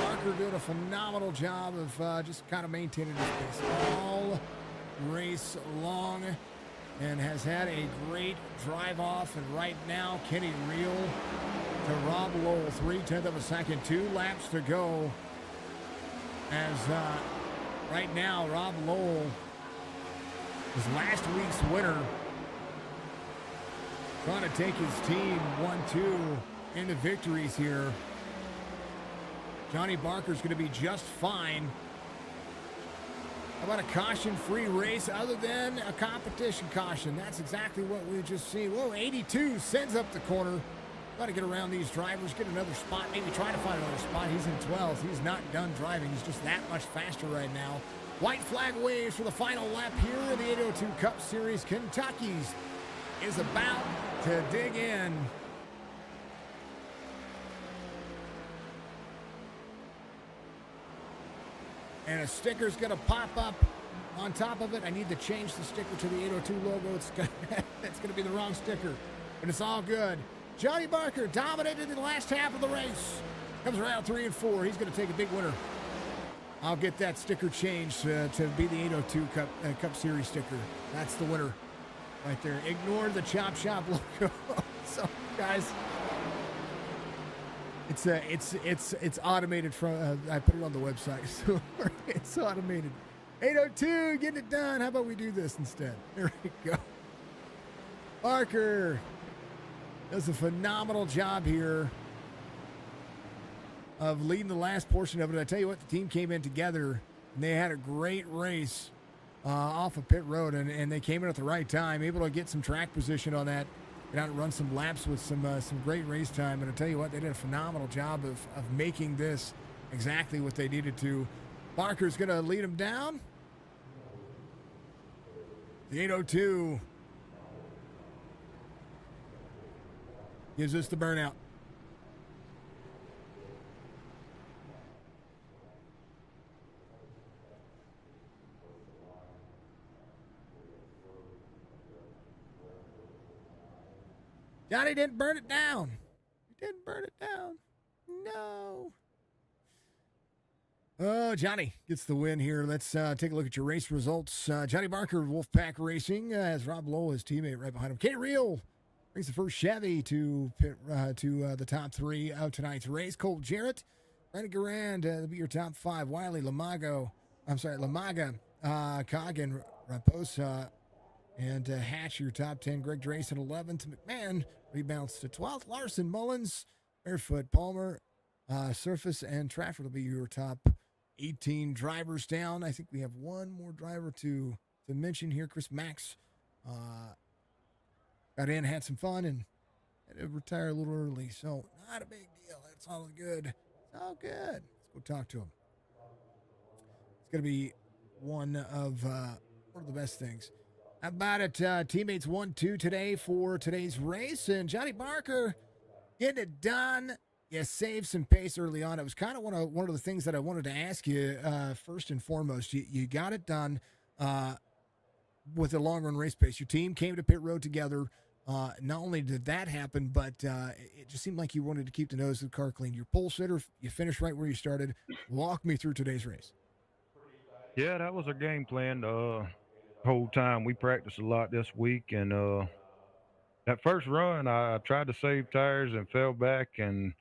B: Barker doing a phenomenal job of just kind of maintaining his pace all race long. And has had a great drive off. And right now, Kenny Real to Rob Lowell, 0.3 of a second. 2 laps to go. As right now, Rob Lowell is last week's winner. Trying to take his team 1-2 into victories here. Johnny Barker's going to be just fine. How about a caution-free race other than a competition caution? That's exactly what we just seen. Whoa, 82 sends up the corner. Got to get around these drivers, get another spot, maybe try to find another spot. He's in 12th. He's not done driving. He's just that much faster right now. White flag waves for the final lap here in the 802 Cup Series. Kentucky's is about to dig in. And a sticker's going to pop up on top of it. I need to change the sticker to the 802 logo. It's going to be the wrong sticker, but it's all good. Johnny Barker dominated in the last half of the race. Comes around 3 and 4. He's going to take a big winner. I'll get that sticker changed to be the 802 Cup Series sticker. That's the winner right there. Ignore the Chop Shop logo. So, guys, it's automated from. I put it on the website, so it's automated. 802, getting it done. How about we do this instead? There we go. Barker does a phenomenal job here of leading the last portion of it. I tell you what, the team came in together, and they had a great race off of pit road, and they came in at the right time, able to get some track position on that, get out and run some laps with some great race time. And I tell you what, they did a phenomenal job of making this exactly what they needed to. Barker's going to lead them down. The 802 gives us the burnout. Johnny didn't burn it down. He didn't burn it down. No. Oh, Johnny gets the win here. Let's take a look at your race results. Johnny Barker, Wolfpack Racing, has Rob Lowe, his teammate, right behind him. Kenny Real brings the first Chevy to the top 3 of tonight's race. Cole Jarrett, Brandon Garand, that'll be your top 5. Wiley, Lamaga, Coggin, Raposa, and Hatch, your top 10. Greg Drayson, 11th. McMahon rebounds to 12th. Larson, Mullins, Barefoot, Palmer, Surface, and Trafford will be your top 18 drivers down. I think we have one more driver to mention here. Chris Max got in, had some fun, and had to retire a little early. So not a big deal. It's all good. It's all good. Let's go talk to him. It's going to be one of the best things. How about it? Teammates 1-2 today for today's race. And Johnny Barker getting it done. You saved some pace early on. It was kind of one of the things that I wanted to ask you first and foremost. You got it done with a long run race pace. Your team came to pit road together. Not only did that happen, but it just seemed like you wanted to keep the nose of the car clean. Your pole sitter, you finished right where you started. Walk me through today's race.
C: Yeah, that was our game plan. Whole time we practiced a lot this week, and that first run, I tried to save tires and fell back and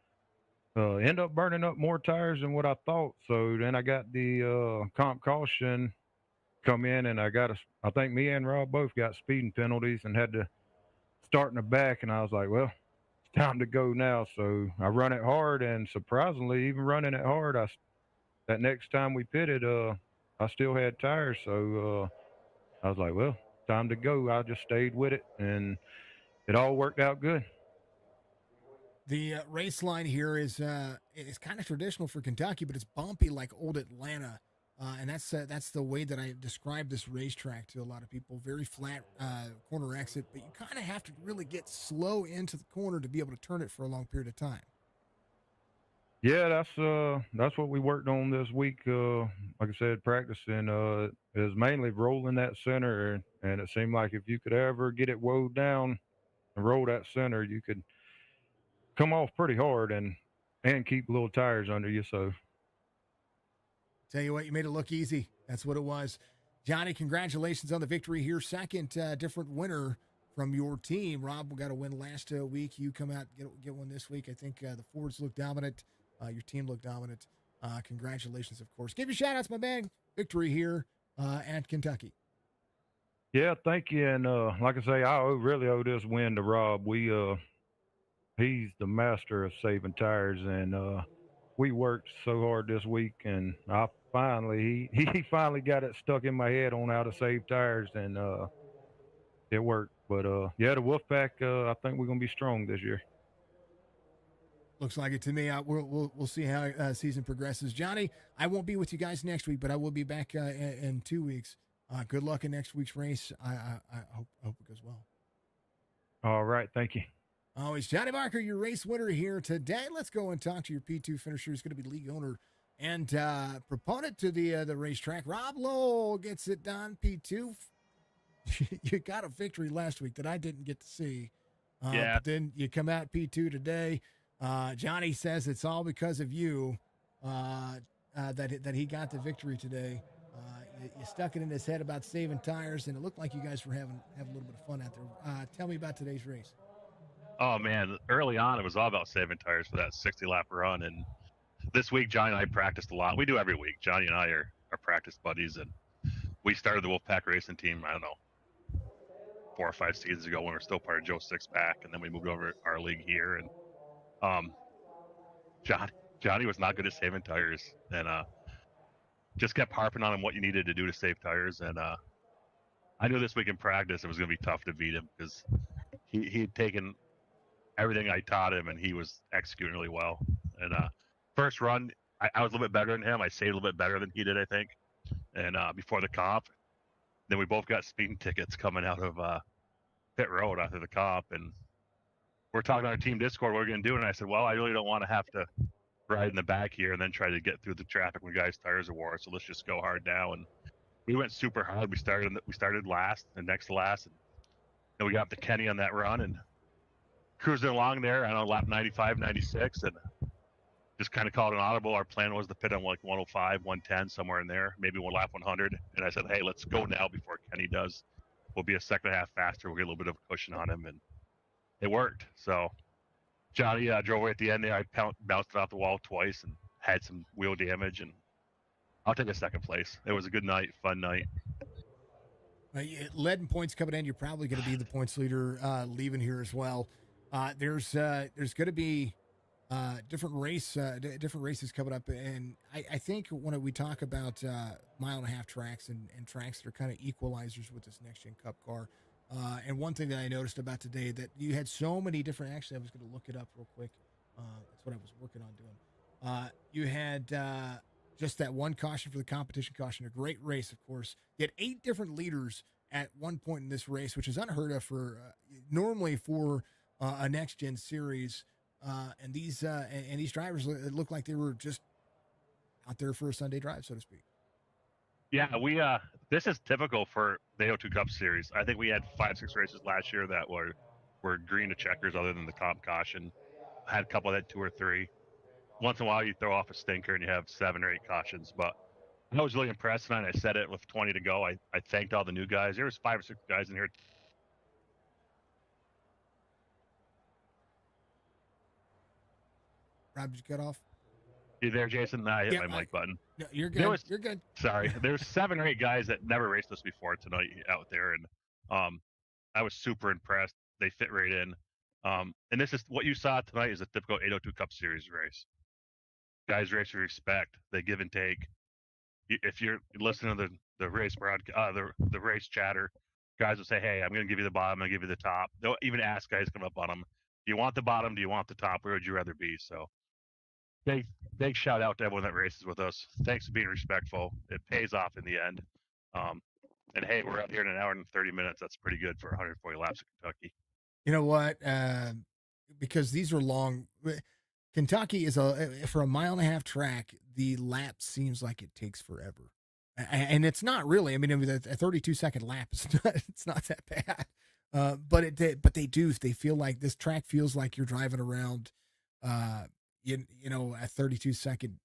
C: end up burning up more tires than what I thought. So then I got the comp caution come in, and I think me and Rob both got speeding penalties and had to start in the back. And I was like, well, it's time to go now. So I run it hard, and surprisingly, even running it hard, that next time we pitted, I still had tires. So I was like, well, time to go. I just stayed with it, and it all worked out good.
B: The race line here is kind of traditional for Kentucky, but it's bumpy like old Atlanta, and that's the way that I describe this racetrack to a lot of people. Very flat corner exit, but you kind of have to really get slow into the corner to be able to turn it for a long period of time.
C: Yeah, that's what we worked on this week. Like I said, practicing is mainly rolling that center, and it seemed like if you could ever get it woed down and roll that center, you could come off pretty hard and keep little tires under you. So
B: Tell you what, you made it look easy. That's what it was. Johnny, congratulations on the victory here. Second different winner from your team. Rob got a win last week. You come out get one this week. I think the Fords look dominant. Your team looked dominant. Congratulations, of course. Give your shout outs, my man. Victory here at Kentucky.
C: yeah, thank you. And like I say, really owe this win to Rob. He's the master of saving tires, and we worked so hard this week, and I finally he finally got it stuck in my head on how to save tires, and it worked. But yeah, the Wolfpack, I think we're gonna be strong this year.
B: Looks like it to me. We'll see how season progresses. Johnny, I won't be with you guys next week, but I will be back in 2 weeks. Good luck in next week's race. I hope it goes well.
C: All right, thank you.
B: Always Johnny Barker, your race winner here today. Let's go and talk to your P2 finisher. He's going to be league owner and proponent to the racetrack. Rob Lowell gets it done. P2. You got a victory last week that I didn't get to see.
D: Yeah.
B: But then you come out P2 today. Johnny says it's all because of you that he got the victory today. You stuck it in his head about saving tires, and it looked like you guys were having a little bit of fun out there. Tell me about today's race.
D: Oh man, early on it was all about saving tires for that 60-lap run, and this week Johnny and I practiced a lot. We do every week. Johnny and I are practice buddies, and we started the Wolfpack racing team, I don't know, 4 or 5 seasons ago when we were still part of Joe Sixpack, and then we moved over to our league here, and Johnny was not good at saving tires, and just kept harping on him what you needed to do to save tires, and I knew this week in practice it was going to be tough to beat him because he'd taken everything I taught him, and he was executing really well. And first run, I was a little bit better than him. I saved a little bit better than he did, I think. And before the comp, then we both got speeding tickets coming out of pit road after the comp, and we're talking on our team Discord what we're going to do. And I said, well, I really don't want to have to ride in the back here and then try to get through the traffic when guys' tires are wore. So let's just go hard now. And we went super hard. We started last and next to last, and then we got up to Kenny on that run and cruising along there. I don't know, lap 95, 96, and just kind of called an audible. Our plan was to pit on like 105, 110, somewhere in there, maybe one lap 100. And I said, hey, let's go now before Kenny does. We'll be a second and a half faster. We'll get a little bit of a cushion on him, and it worked. So Johnny drove away at the end there. I bounced it off the wall twice and had some wheel damage, and I'll take a second place. It was a good night, fun night.
B: Lead and points coming in. You're probably going to be the points leader leaving here as well. There's going to be different races coming up, and I think when we talk about mile and a half tracks and tracks that are kind of equalizers with this next gen Cup car, and one thing that I noticed about today that you had so many different. Actually, I was going to look it up real quick. That's what I was working on doing. You had just that one caution for the competition caution, a great race, of course. You had 8 different leaders at one point in this race, which is unheard of for normally for a next gen series. And these drivers look like they were just out there for a Sunday drive, so to speak.
D: Yeah, we this is typical for the O2 Cup series. I think we had 5-6 races last year that were were green to checkers other than the comp caution. I had a couple that had 2 or 3. Once in a while, you throw off a stinker and you have 7 or 8 cautions. But I was really impressed, and I said it with 20 to go. I thanked all the new guys. There was 5 or 6 guys in here.
B: Rob, did you cut off?
D: You there, Jason? I hit my mic button.
B: No, you're good. You're good.
D: Sorry, there's 7 or 8 guys that never raced us before tonight out there, and I was super impressed. They fit right in. And this is what you saw tonight is a typical 802 Cup Series race. Guys race with respect. They give and take. If you're listening to the race the race chatter, guys will say, "Hey, I'm going to give you the bottom. I'm going to give you the top." They'll even ask guys come up on them, "Do you want the bottom? Do you want the top? Where would you rather be?" So, big shout out to everyone that races with us. Thanks for being respectful. It pays off in the end. And hey, we're out here in an hour and 30 minutes. That's pretty good for 140 laps of Kentucky.
B: You know what? Because these are long. Kentucky is for a 1.5-mile track. The lap seems like it takes forever, and it's not really. I mean, a 32-second lap is it's not that bad. But they feel like this track feels like you're driving around. A 32-second.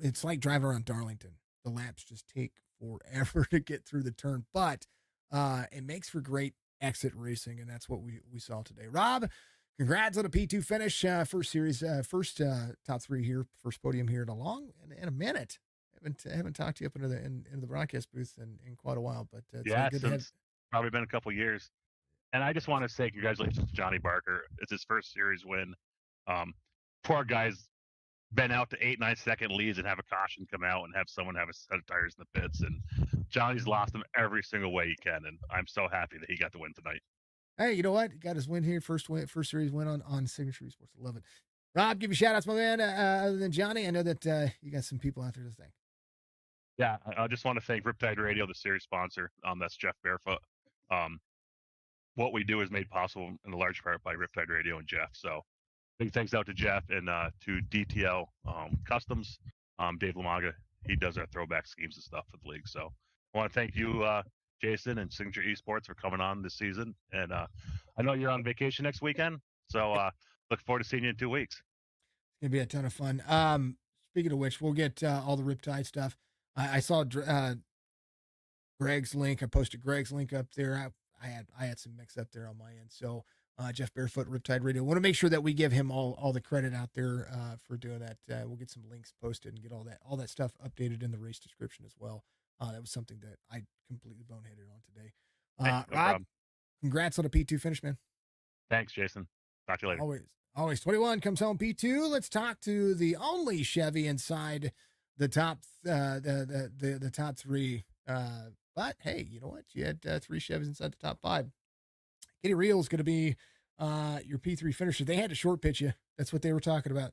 B: It's like driving around Darlington. The laps just take forever to get through the turn, but it makes for great exit racing, and that's what we saw today. Rob, congrats on a P2 finish, first series, first top 3 here, first podium here in a minute. Haven't talked to you up into the broadcast booth in quite a while, but it's good to have.
D: Probably been a couple years. And I just want to say congratulations to Johnny Barker. It's his first series win. Poor guy's been out to 8-9 second leads and have a caution come out and have someone have a set of tires in the pits. And Johnny's lost them every single way he can. And I'm so happy that he got the win tonight.
B: Hey, you know what? He got his win here. First series win on Signature Esports. I love it. Rob, give you shout outs, my man. Other than Johnny, I know that you got some people out there to thank.
D: Yeah, I just want to thank Riptide Radio, the series sponsor. That's Jeff Barefoot. What we do is made possible in large part by Riptide Radio and Jeff. So big thanks out to Jeff and to DTL Customs, Dave Lamaga. He does our throwback schemes and stuff for the league. So I want to thank you, Jason, and Signature Esports for coming on this season. And I know you're on vacation next weekend, so look forward to seeing you in 2 weeks.
B: It's going to be a ton of fun. Speaking of which, we'll get all the Riptide stuff. I saw Greg's link. I posted Greg's link up there. I had some mix up there on my end. So Jeff Barefoot, Riptide Radio. I want to make sure that we give him all the credit out there for doing that. We'll get some links posted and get all that stuff updated in the race description as well. That was something that I completely boneheaded on today.
D: No
B: Rob, congrats on a P2 finish, man.
D: Thanks, Jason. Talk to you later.
B: Always 21 comes home P2. Let's talk to the only Chevy inside the top the top 3. But hey, you know what? You had 3 Chevys inside the top 5. Kitty Real is going to be your P3 finisher. They had to short pitch you. That's what they were talking about.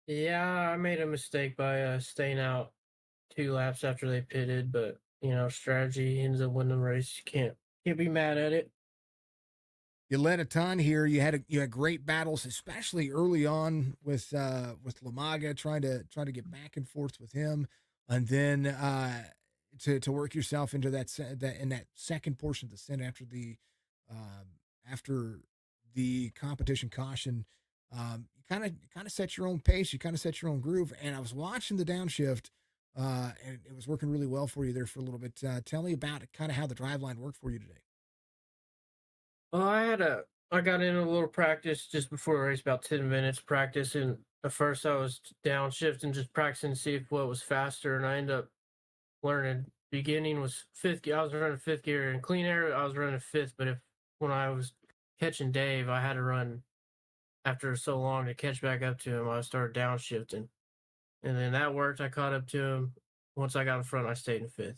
E: Yeah, I made a mistake by staying out 2 laps after they pitted, but strategy ends up winning the race. You can't be mad at it.
B: You led a ton here. You had great battles, especially early on with Lamaga, trying to get back and forth with him, and then to work yourself into that second portion of the stint after the competition caution. You kind of set your own pace. You kind of set your own groove. And I was watching the downshift, and it was working really well for you there for a little bit. Tell me about kind of how the driveline worked for you today.
E: Well, I got in a little practice just before the race, about 10 minutes practice. And at first I was downshifting, just practicing to see what was faster. And I ended up learning beginning was 5th gear. I was running 5th gear. In clean air, I was running 5th. But when I was catching Dave, I had to run after so long to catch back up to him. I started downshifting. And then that worked. I caught up to him. Once I got in front, I stayed in 5th.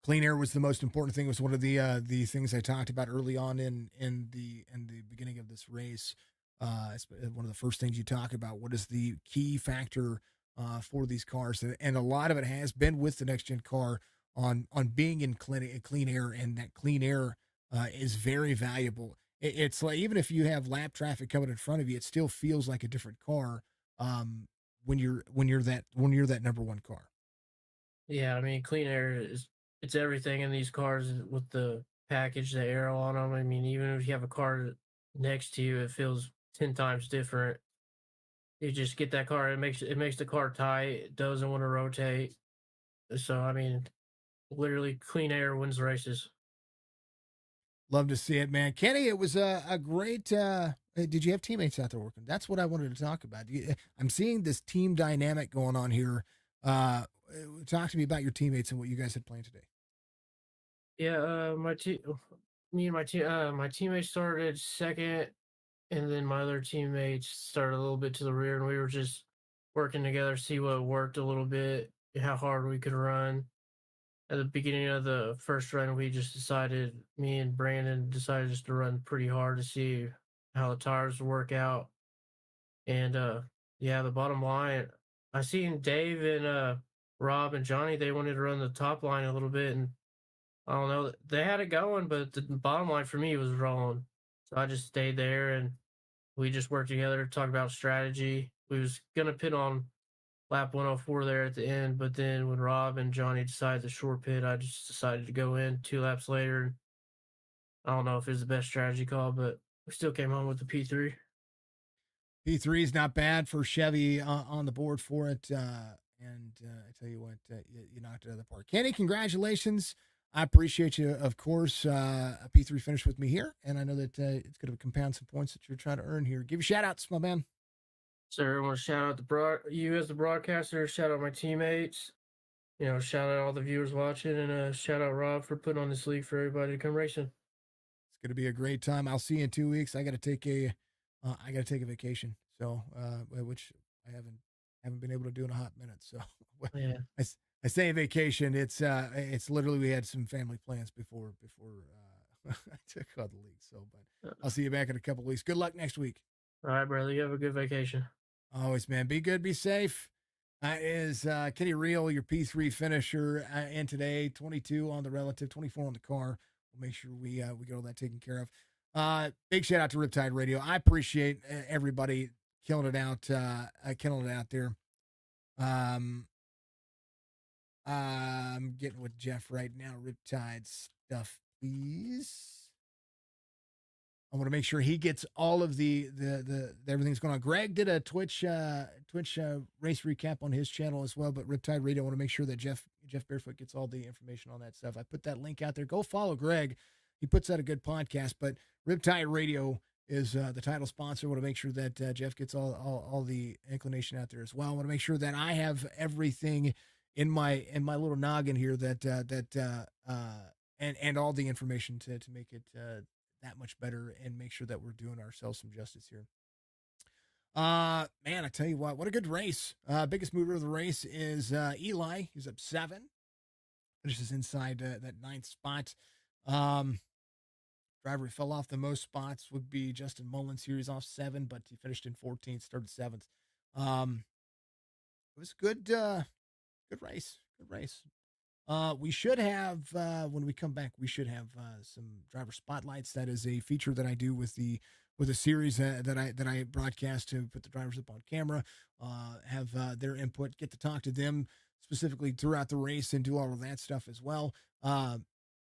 B: Clean air was the most important thing. It was one of the things I talked about early on in the beginning of this race. It's one of the first things you talk about. What is the key factor for these cars? And a lot of it has been with the next gen car on being in clean air, and that clean air is very valuable. It's like even if you have lap traffic coming in front of you, it still feels like a different car when you're that number one car.
E: Yeah, I mean, clean air it's everything in these cars with the package, the aero on them. I mean, even if you have a car next to you, it feels 10 times different. You just get that car, it makes the car tight. It doesn't want to rotate. So I mean, literally, clean air wins races.
B: Love to see it, man. Kenny, it was a great. Did you have teammates out there working? That's what I wanted to talk about. I'm seeing this team dynamic going on here. Talk to me about your teammates and what you guys had planned today.
E: Yeah, me and my teammates started second, and then my other teammates started a little bit to the rear, and we were just working together, see what worked a little bit, how hard we could run. At the beginning of the first run, me and Brandon decided just to run pretty hard to see how the tires would work out. And yeah, the bottom line, I seen Dave and Rob and Johnny, they wanted to run the top line a little bit, and I don't know, they had it going, but the bottom line for me was rolling. So I just stayed there and we just worked together to talk about strategy. We was gonna pit on lap 104 there at the end, but then when Rob and Johnny decided to short pit, I just decided to go in 2 laps later. I don't know if it was the best strategy call, but we still came home with the P3.
B: P3 is not bad for Chevy on the board for it. And I tell you what, you knocked it out of the park. Kenny, congratulations. I appreciate you, of course. A P3 finish with me here. And I know that it's going to compound some points that you're trying to earn here. Give you shout outs, my man.
E: Sir, I want to shout out you as the broadcaster, shout out my teammates, shout out all the viewers watching, and shout out Rob for putting on this league for everybody to come racing.
B: It's going to be a great time. I'll see you in 2 weeks. I got to take a vacation. So, which I haven't been able to do in a hot minute. So,
E: Yeah.
B: I say vacation. It's literally we had some family plans before I took on the league. So, but I'll see you back in a couple of weeks. Good luck next week.
E: All right, brother. You have a good vacation.
B: Always, man. Be good. Be safe. Is Kenny Real, your P3 finisher, and today 22 on the relative, 24 on the car. We'll make sure we get all that taken care of. Big shout out to Riptide Radio. I appreciate everybody killing it out there. I'm getting with Jeff right now. Riptide stuff, please. I want to make sure he gets all of the everything's going on. Greg did a Twitch race recap on his channel as well, but Riptide Radio, I want to make sure that Jeff Barefoot gets all the information on that stuff. I put that link out there. Go follow Greg. He puts out a good podcast, but Riptide Radio is the title sponsor. I want to make sure that Jeff gets all the inclination out there as well. I want to make sure that I have everything in my little noggin here and all the information to make it that much better and make sure that we're doing ourselves some justice here. Man, I tell you what a good race. Biggest mover of the race is Eli. He's up 7. Finishes inside that 9th spot. Driver who fell off the most spots would be Justin Mullins here. He's off 7, but he finished in 14th, started 7th. It was good race. Good race. We should have, when we come back, we should have some driver spotlights. That is a feature that I do with a series that I broadcast to put the drivers up on camera, have their input, get to talk to them specifically throughout the race and do all of that stuff as well.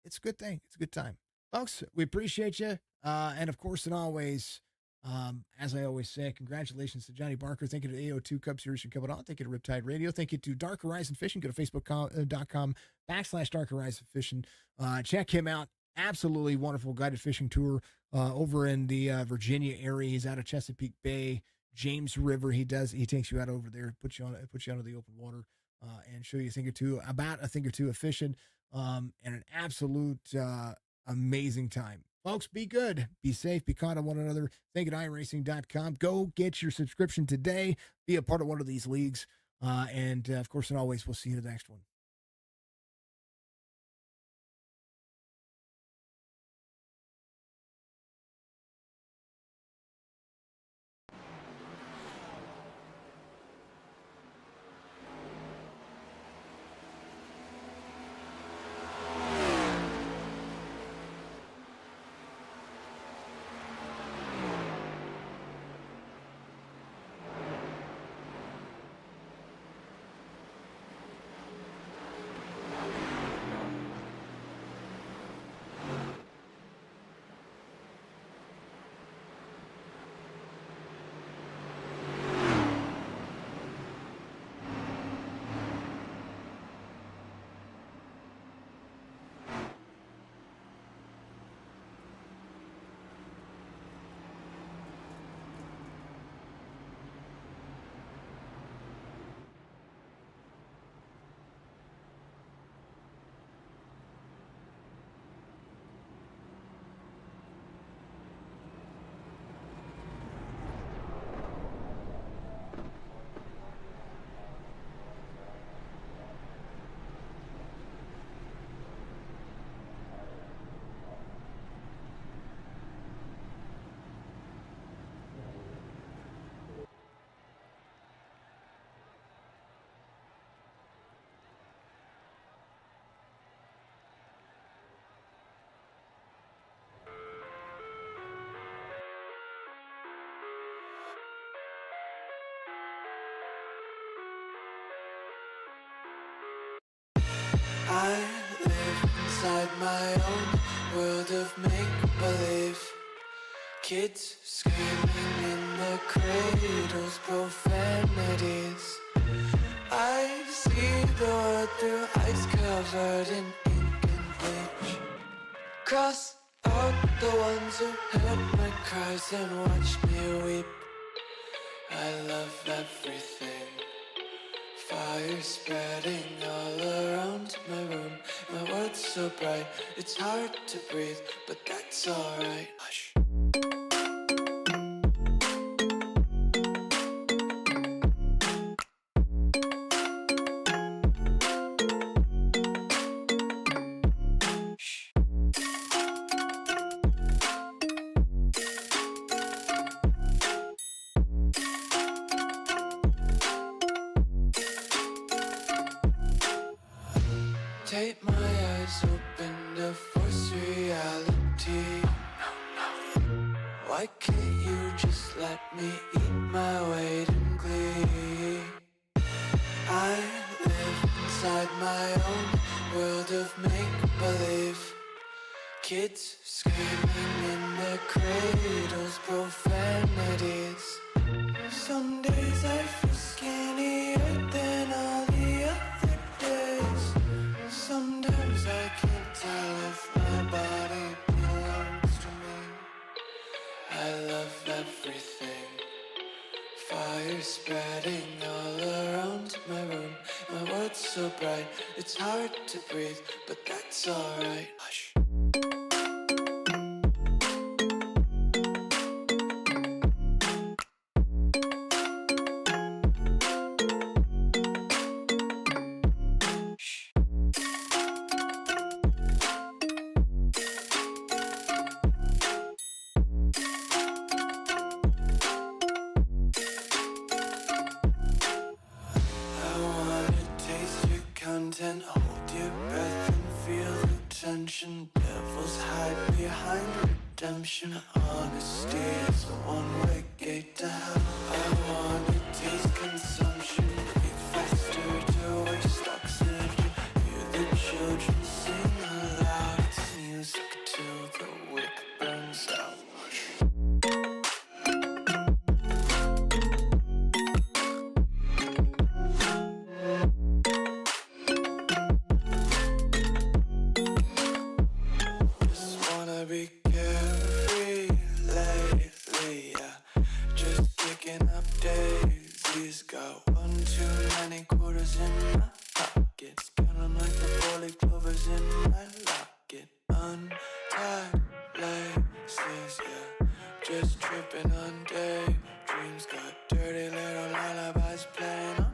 B: It's a good thing. It's a good time. Folks, we appreciate you. And of course, and always, as I always say, congratulations to Johnny Barker. Thank you to AO2 Cup Series for coming on. Thank you to Riptide Radio. Thank you to Dark Horizon Fishing. Go to facebook.com/Dark Horizon Fishing. Check him out. Absolutely wonderful guided fishing tour over in the Virginia area. He's out of Chesapeake Bay, James River. He takes you out over there, puts you onto the open water, and show you a thing or two of fishing, and an absolute amazing time. Folks, be good, be safe, be kind to one another. Thank you to iRacing.com. Go get your subscription today. Be a part of one of these leagues. And of course, and always, we'll see you in the next one.
A: my own world of make-believe. Kids screaming in the cradles, profanities. I see the world through ice covered in ink and bleach. Cross out the ones who heard my cries and watched me weep. I love everything. Fire spreading all around my room. My world's so bright, it's hard to breathe, but that's alright. Hush. Take my eyes open to force reality. Why can't you just let me eat my weight in glee? I live inside my own world of make-believe. Kids screaming in their cradles, profanities. Some days I feel skinnier than all the other days. Sometimes I can't tell if my body belongs to me. I love everything. Fire spreading all around my room. My world's so bright, it's hard to breathe, but that's alright. Hush. Content, hold your breath and feel the tension. Devils hide behind redemption. Honesty is a one-way gate to hell. I wanna taste consumption. Breathe faster to waste oxygen. Hear the children sing aloud. It's music till the wick burns out. Be carefree lately, yeah. Just kicking up daisies. Got one too many quarters in my pockets. Counting like the four-leaf clovers in my locket. Untied laces, yeah. Just tripping on daydreams. Got dirty little lullabies playing on